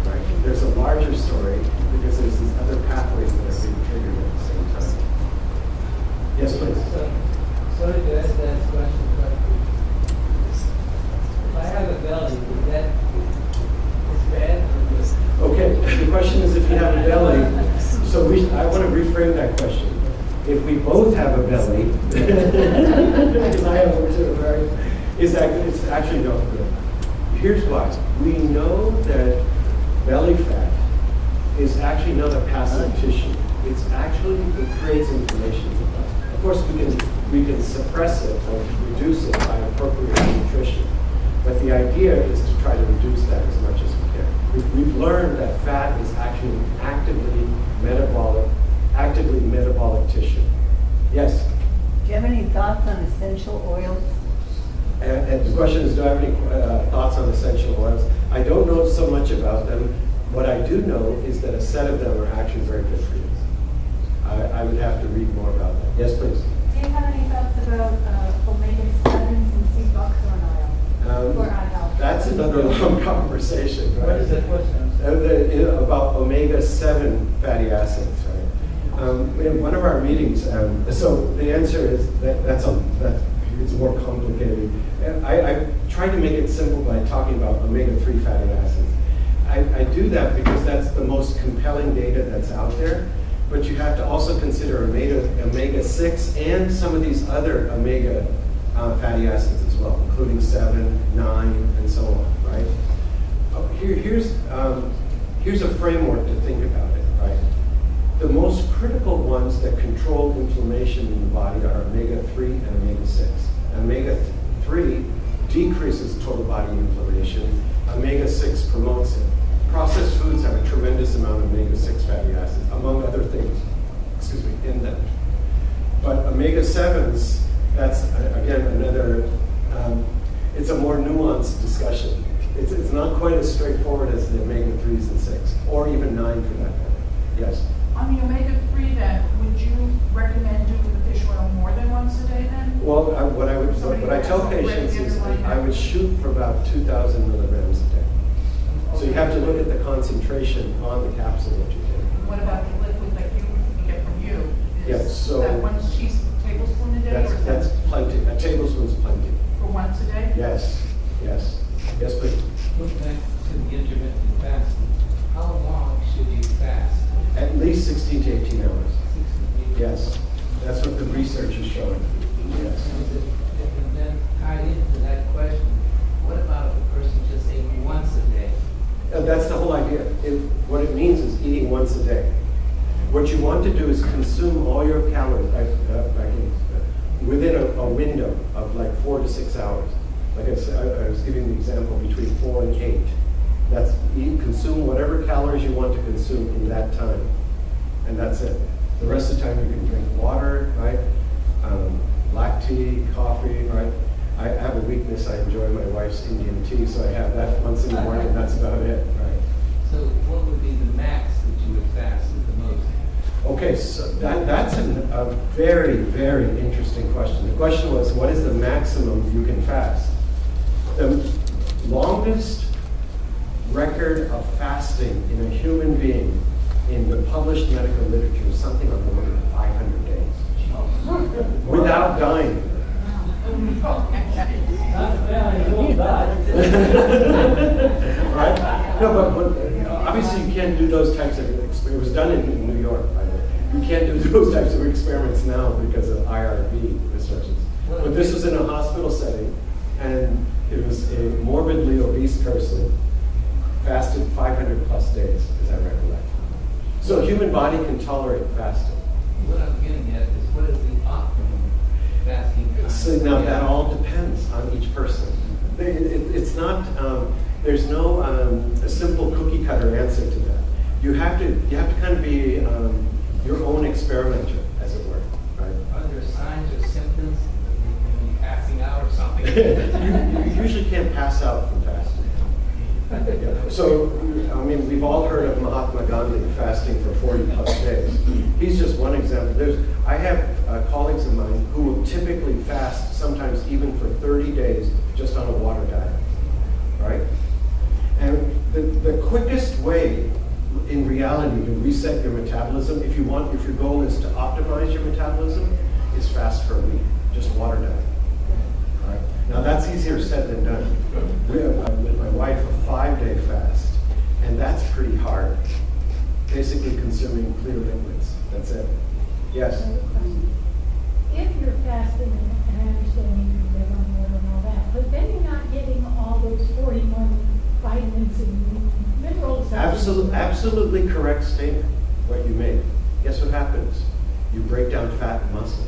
right? There's a larger story because there's these other pathways that are being triggered at the same time. Yes, please. Sorry to ask that question, but if we both have a belly, because I have one too, right? It's actually no good. Here's why. We know that belly fat is actually not a passive tissue. It creates inflammation. Of course, we can suppress it or reduce it by appropriate nutrition. But the idea is to try to reduce that as much as we can. We've learned that fat is actually actively metabolic tissue. Yes? Do you have any thoughts on essential oils? And the question is, do I have any thoughts on essential oils? I don't know so much about them. What I do know is that a set of them are actually very good for you. I would have to read more about that. Yes, please. Do you have any thoughts about omega-7s and sea buckthorn oil for eye health? That's another long conversation, right? What is that question? About omega-7 fatty acids, right? In one of our meetings, so the answer is it's more complicated. I tried to make it simple by talking about omega-3 fatty acids. I do that because that's the most compelling data that's out there. But you have to also consider omega-6 and some of these other omega fatty acids as well, including 7, 9, and so on, right? Here's a framework to think about it, right? The most critical ones that control inflammation in the body are omega-3 and omega-6. Omega-3 decreases total body inflammation. Omega-6 promotes it. Processed foods have a tremendous amount of omega-6 fatty acids, among other things, in them. But omega-7s, that's, again, another, it's a more nuanced discussion. It's not quite as straightforward as the omega-3s and 6, or even 9 for that matter. Yes? On the omega-3 then, would you recommend doing the fish oil more than once a day then? Well, what I tell patients is I would shoot for about 2,000 milligrams a day. So you have to look at the concentration on the capsule that you take. What about the liquid that you get from you? Yes, so that 1 tablespoon a day? That's plenty. A tablespoon's plenty. For once a day? Yes, yes. Yes, please. Look back to the intermittent fasting. How long should you fast? At least 16 to 18 hours. 16 Yes, that's what the research is showing. Yes. And then tied into that question, what about if a person just ate once a day? That's the whole idea. What it means is eating once a day. What you want to do is consume all your calories within a window of like 4 to 6 hours. Like I was giving the example between 4 and 8. That's consume whatever calories you want to consume in that time, and that's it. The rest of the time you can drink water, right? Black tea, coffee, right? I have a weakness. I enjoy my wife's Indian tea, so I have that once in the morning. That's about it, right? So what would be the max that you would fast at the most? Okay, so that's a very, very interesting question. The question was, what is the maximum you can fast? The longest record of fasting in a human being in the published medical literature is something on the order of 500 days. Without dying. Right? No, but obviously you can't do those types of experiments. It was done in New York, by the way. You can't do those types of experiments now because of IRB restrictions. But this was in a hospital setting, and it was a morbidly obese person, fasted 500 plus days, as I recollect. So the human body can tolerate fasting. What I'm getting at is what is the optimum fasting time? So now that all depends on each person. It's not, there's no a simple cookie cutter answer to that. You have to kind of be your own experimenter, as it were. Right? Are there signs or symptoms that you can be passing out or something? you usually can't pass out from fasting. Yeah. So, I mean, we've all heard of Mahatma Gandhi fasting for 40 plus days. He's just one example. I have colleagues of mine who will typically fast sometimes even for 30 days just on a water diet, right? And the quickest way in reality to reset your metabolism, if your goal is to optimize your metabolism, is fast for a week, just water diet. Right? Now that's easier said than done. We have with my wife a 5-day fast, and that's pretty hard. Basically consuming clear liquids. That's it. Yes. you're fasting, and I understand you can live on water and all that, but then you're not getting all those 41 vitamins and minerals. Absolutely correct statement, what you made. Guess what happens? You break down fat and muscle.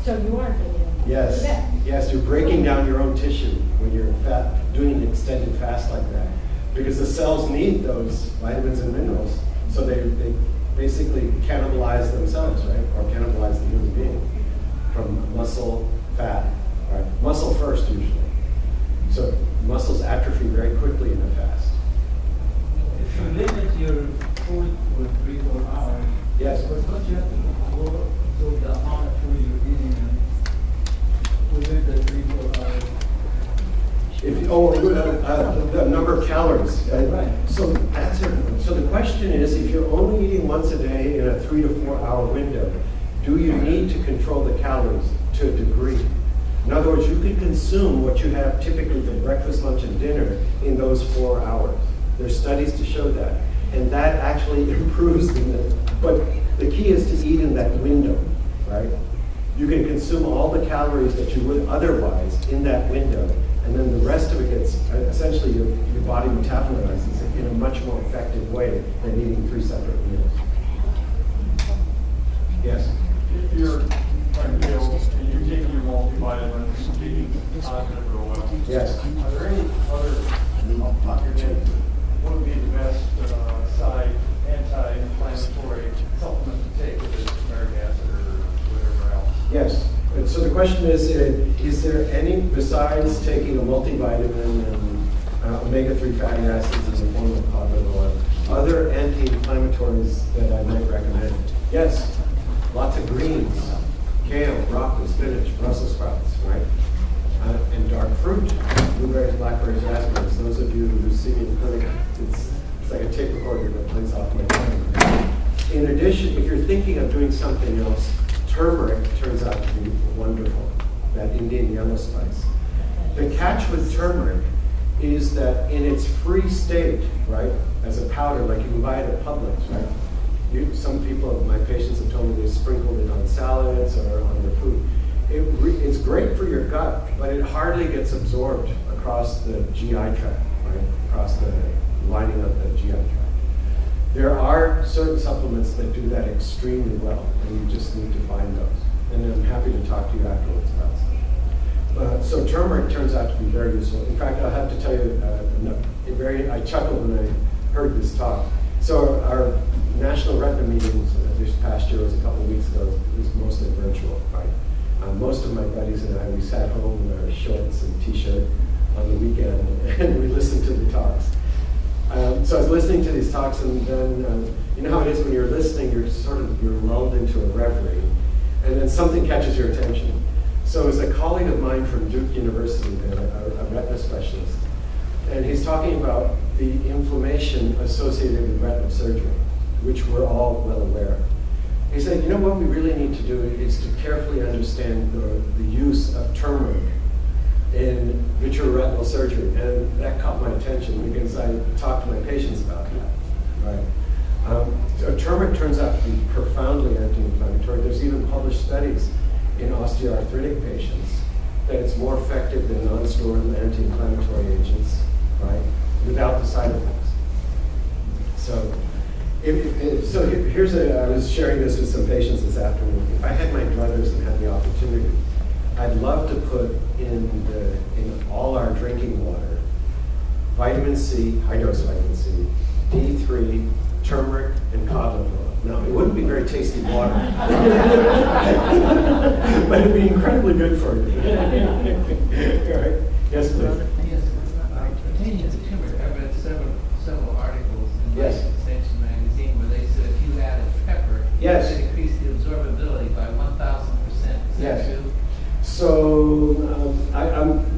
So you are getting. Yes, yes, you're breaking down your own tissue when you're doing an extended fast like that. Because the cells need those vitamins and minerals, so they basically cannibalize themselves, right? Or cannibalize the human being from muscle, fat, right? Muscle first usually. So muscles atrophy very quickly in a fast. If you limit your food for 3-4 hours, yes, but don't you have to go to the amount of food you're eating within the 3-4 hours? If the number of calories. Right. So that's it. So the question is, if you're only eating once a day in a 3 to 4 hour window, do you need to control the calories to a degree? In other words, you can consume what you have typically for breakfast, lunch, and dinner in those 4 hours. There's studies to show that. And that actually improves but the key is to eat in that window, right? You can consume all the calories that you would otherwise in that window, and then the rest of it gets, essentially your body metabolizes it in a much more effective way than eating 3 separate meals. Yes? If you're trying to build and you're taking your multivitamins, taking positive or oil, Yes. are there any other, what would be the best side anti-inflammatory supplement to take, whether it's turmeric acid or whatever else? Yes. And so the question is there any, besides taking a multivitamin and omega-3 fatty acids in the form of cod liver oil, other anti-inflammatories that I might recommend? Yes. Lots of greens, kale, broccoli, spinach, Brussels sprouts, right? And dark fruit, blueberries, blackberries, raspberries. Those of you who see me in clinic, it's like a tape recorder that plays off my tongue. In addition, if you're thinking of doing something else, turmeric turns out to be wonderful, that Indian yellow spice. The catch with turmeric is that in its free state, right, as a powder, like you can buy it at Publix, right? Some people, my patients have told me they sprinkled it on salads or on their food. It's great for your gut, but it hardly gets absorbed across the GI tract, right? Across the lining of the GI tract. There are certain supplements that do that extremely well, and you just need to find those. And I'm happy to talk to you afterwards about some. So turmeric turns out to be very useful. In fact, I'll have to tell you, I chuckled when I heard this talk. So our national retina meetings this past year was a couple of weeks ago. It was mostly virtual, right? Most of my buddies and I, we sat home in our shorts and t-shirt on the weekend, and we listened to the talks. So I was listening to these talks, and then you know how it is when you're listening, you're lulled into a reverie, and then something catches your attention. So it was a colleague of mine from Duke University, a retina specialist, and he's talking about the inflammation associated with retinal surgery, which we're all well aware of. He said, you know what we really need to do is to carefully understand the use of turmeric in vitreoretinal surgery. And that caught my attention because I talked to my patients about that. Right? So turmeric turns out to be profoundly anti-inflammatory. There's even published studies in osteoarthritic patients that it's more effective than non-steroidal anti-inflammatory agents, right, without the side effects. So, I was sharing this with some patients this afternoon. If I had my druthers and had the opportunity, I'd love to put in all our drinking water vitamin C, high-dose vitamin C, D3, turmeric, and cod liver oil. Now, it wouldn't be very tasty water, but it'd be incredibly good for you. All right? Yes, please. Yes, pertaining to turmeric, I read several articles in Yes. Life Extension magazine where they said if you added pepper, Yes. it increased the absorbability by 1,000%. Is Yes. that true? So,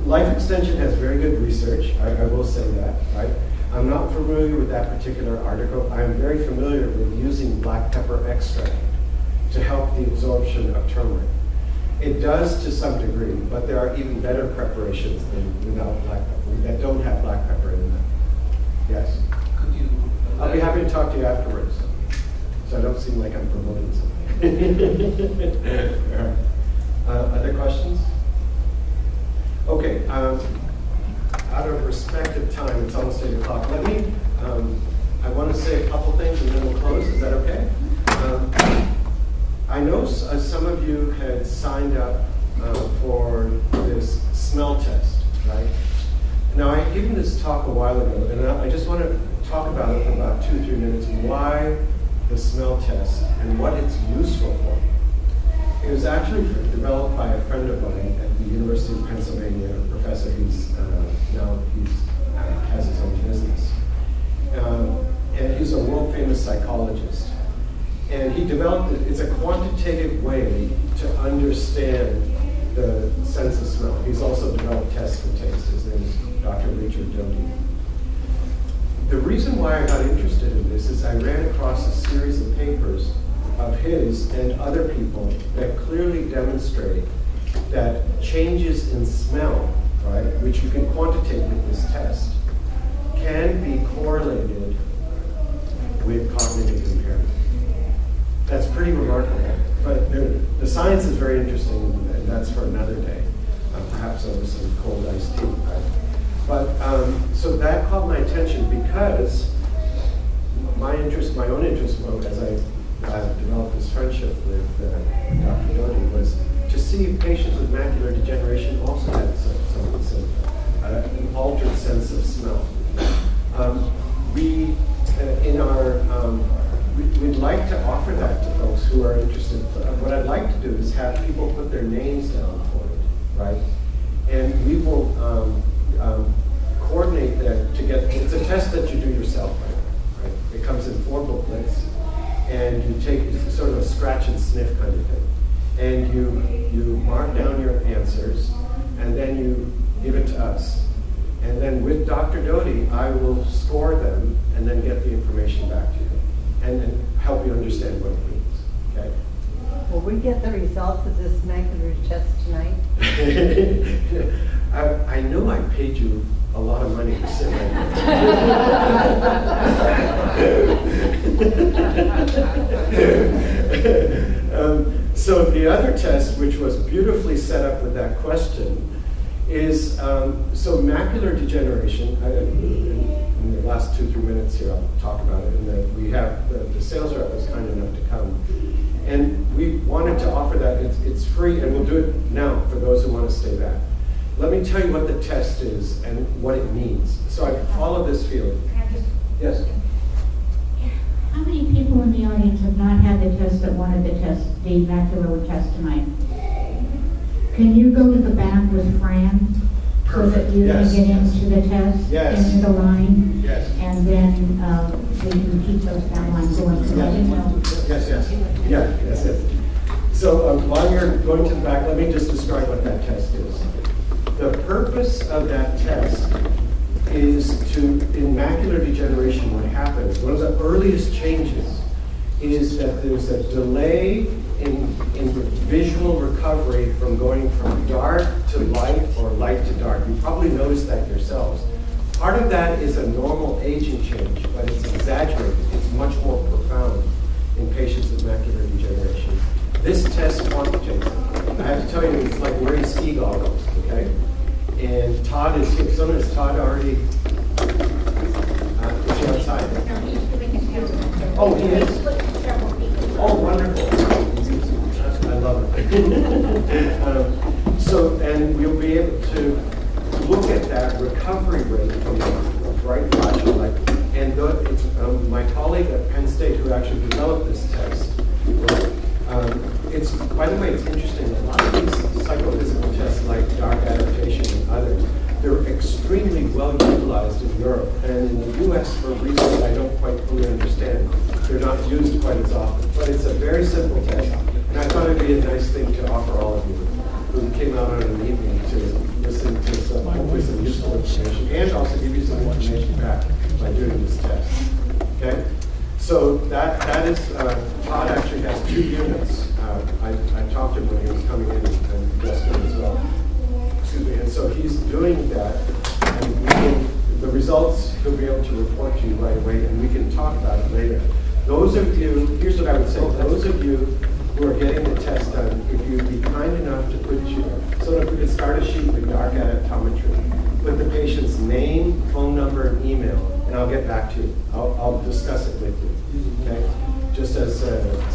Life Extension has very good research. I will say that, right? I'm not familiar with that particular article. I'm very familiar with using black pepper extract to help the absorption of turmeric. It does to some degree, but there are even better preparations than without black pepper that don't have black pepper in them. Yes. Could you? I'll be happy to talk to you afterwards, so I don't seem like I'm promoting something. All right. other questions? Okay, out of respect of time, it's almost 8 o'clock. Let me, I want to say a couple things and then we'll close. Is that okay? I know some of you had signed up for this smell test, right? Now, I had given this talk a while ago, and I just want to talk about it for about 2 or 3 minutes, why the smell test and what it's useful for. It was actually developed by a friend of mine at the University of Pennsylvania, a professor who's now has his own business. And he's a world-famous psychologist. And he developed it. It's a quantitative way to understand the sense of smell. He's also developed tests for taste. His name is Dr. Richard Doty. The reason why I got interested in this is I ran across a series of papers of his and other people that clearly demonstrate that changes in smell, right, which you can quantitate with this test, can be correlated with cognitive impairment. That's pretty remarkable. But the science is very interesting, and that's for another day, perhaps over some cold iced tea. Right? But so that caught my attention because my own interest, as I developed this friendship with Dr. Doty, was to see if patients with macular degeneration also had an altered sense of smell. We'd like to offer that to folks who are interested. What I'd like to do is have people put their names down for it, right? And we will coordinate that to get, it's a test that you do yourself, right? It comes in 4 booklets, and you take it's sort of a scratch and sniff kind of thing. And you mark down your answers, and then you give it to us. And then with Dr. Doty, I will score them and then get the information back to you and then help you understand what it means, okay? Will we get the results of this macular test tonight? I know I paid you a lot of money to sit right here. So the other test, which was beautifully set up with that question, is so macular degeneration. In the last 2 or 3 minutes here, I'll talk about it. And we have the sales rep was kind enough to come, and we wanted to offer that. It's free, and we'll do it now for those who want to stay back. Let me tell you what the test is and what it means. So I follow this field. Yes. How many people in the audience have not had the test that wanted the macular test tonight? Can you go to the back with Fran? So that you can get into the test, into the line, and then we can keep that line going. So I didn't know. Yes. So while you're going to the back, let me just describe what that test is. The purpose of that test is in macular degeneration, what happens, one of the earliest changes is that there's a delay in visual recovery from going from dark to light or light to dark. You probably noticed that yourselves. Part of that is a normal aging change, but it's exaggerated. It's much more profound in patients with macular degeneration. This test quantitates it. I have to tell you, it's like wearing ski goggles, okay? And Todd is here. Someone is Todd already? Is he outside? Oh, he is? Oh, wonderful. I love it. And we'll be able to look at that recovery rate from the bright flashing light. And it's my colleague at Penn State who actually developed this test. By the way, it's interesting. A lot of these psychophysical tests, like dark adaptation and others, they're extremely well utilized in Europe. And in the US, for reasons I don't quite fully understand, they're not used quite as often. But it's a very simple test. And I thought it'd be a nice thing to offer all of you who came out on an evening to listen to hopefully some useful information and also give you some information back by doing this test. Okay? So that is, Todd actually has 2 units. I talked to him when he was coming in and yesterday as well. Excuse me. And so he's doing that, and the results he'll be able to report to you right away, and we can talk about it later. Those of you, here's what I would say, those of you who are getting the test done, if you'd be kind enough to put so if we could start a sheet with dark addictometry, put the patient's name, phone number, and email, and I'll get back to you. I'll discuss it with you, okay? Just as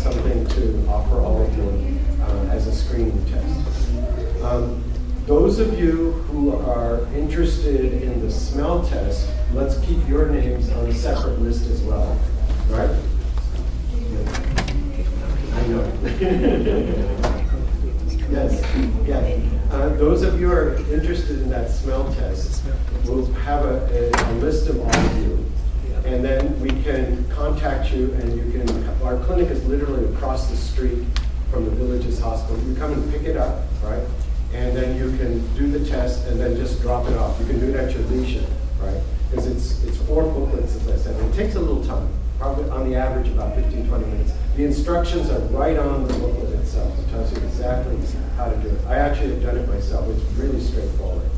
something to offer all of you as a screening test. Those of you who are interested in the smell test, let's keep your names on a separate list as well, right? I know. Yes, yeah. Those of you who are interested in that smell test, we'll have a list of all of you. And then we can contact you, and you can, our clinic is literally across the street from the Villages Hospital. You come and pick it up, right? And then you can do the test and then just drop it off. You can do it at your leisure, right? Because it's 4 booklets, as I said. It takes a little time, probably on the average about 15, 20 minutes. The instructions are right on the booklet itself. It tells you exactly how to do it. I actually have done it myself. It's really straightforward.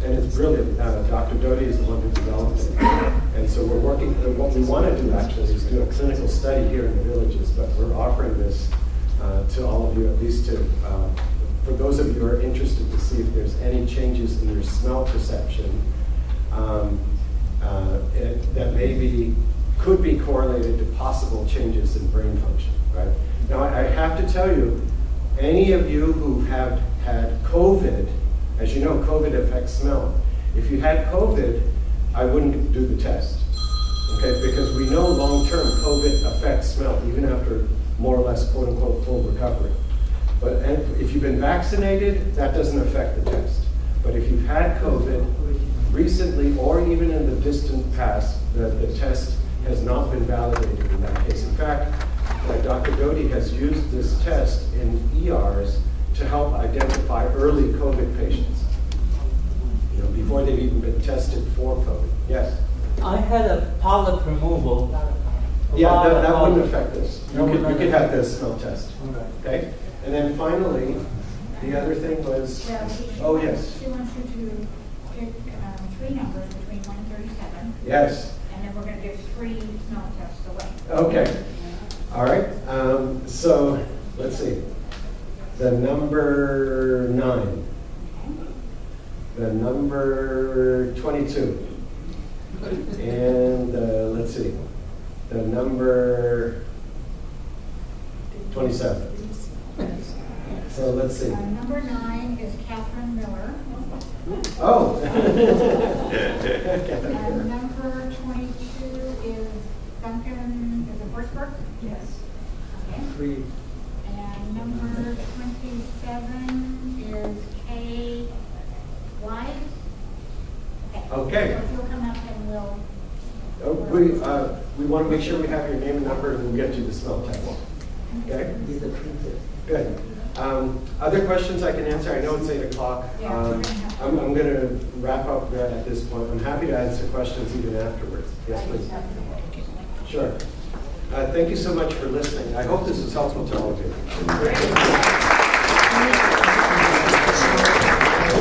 And it's brilliant. Dr. Doty is the one who developed it. And so we're working, what we want to do actually is do a clinical study here in the Villages, but we're offering this to all of you, at least to, for those of you who are interested to see if there's any changes in your smell perception that maybe could be correlated to possible changes in brain function, right? Now, I have to tell you, any of you who have had COVID, as you know, COVID affects smell. If you had COVID, I wouldn't do the test, okay? Because we know long-term COVID affects smell, even after more or less, quote-unquote, full recovery. But if you've been vaccinated, that doesn't affect the test. But if you've had COVID recently or even in the distant past, the test has not been validated in that case. In fact, Dr. Doty has used this test in ERs to help identify early COVID patients, you know, before they've even been tested for COVID. Yes? I had a polyp removal. Yeah, that wouldn't affect this. You could have this smell test. Okay? And then finally, the other thing was, oh yes. She wants you to pick 3 numbers between 1 and 37. Yes. And then we're going to give 3 smell tests away. Okay. All right. So let's see. The number 9. The number 22. And let's see. The number 27. So let's see. Number 9 is Catherine Miller. Oh. And number 22 is Duncan, is it Forsberg? Yes. Okay. 3. And number 27 is Kay Wise. Okay. So if you'll come up and we'll. We want to make sure we have your name and number, and we'll get you the smell test. Okay? Good. Other questions I can answer? I know it's 8 o'clock. I'm going to wrap up at this point. I'm happy to answer questions even afterwards. Yes, please. Sure. Thank you so much for listening. I hope this was helpful to all of you.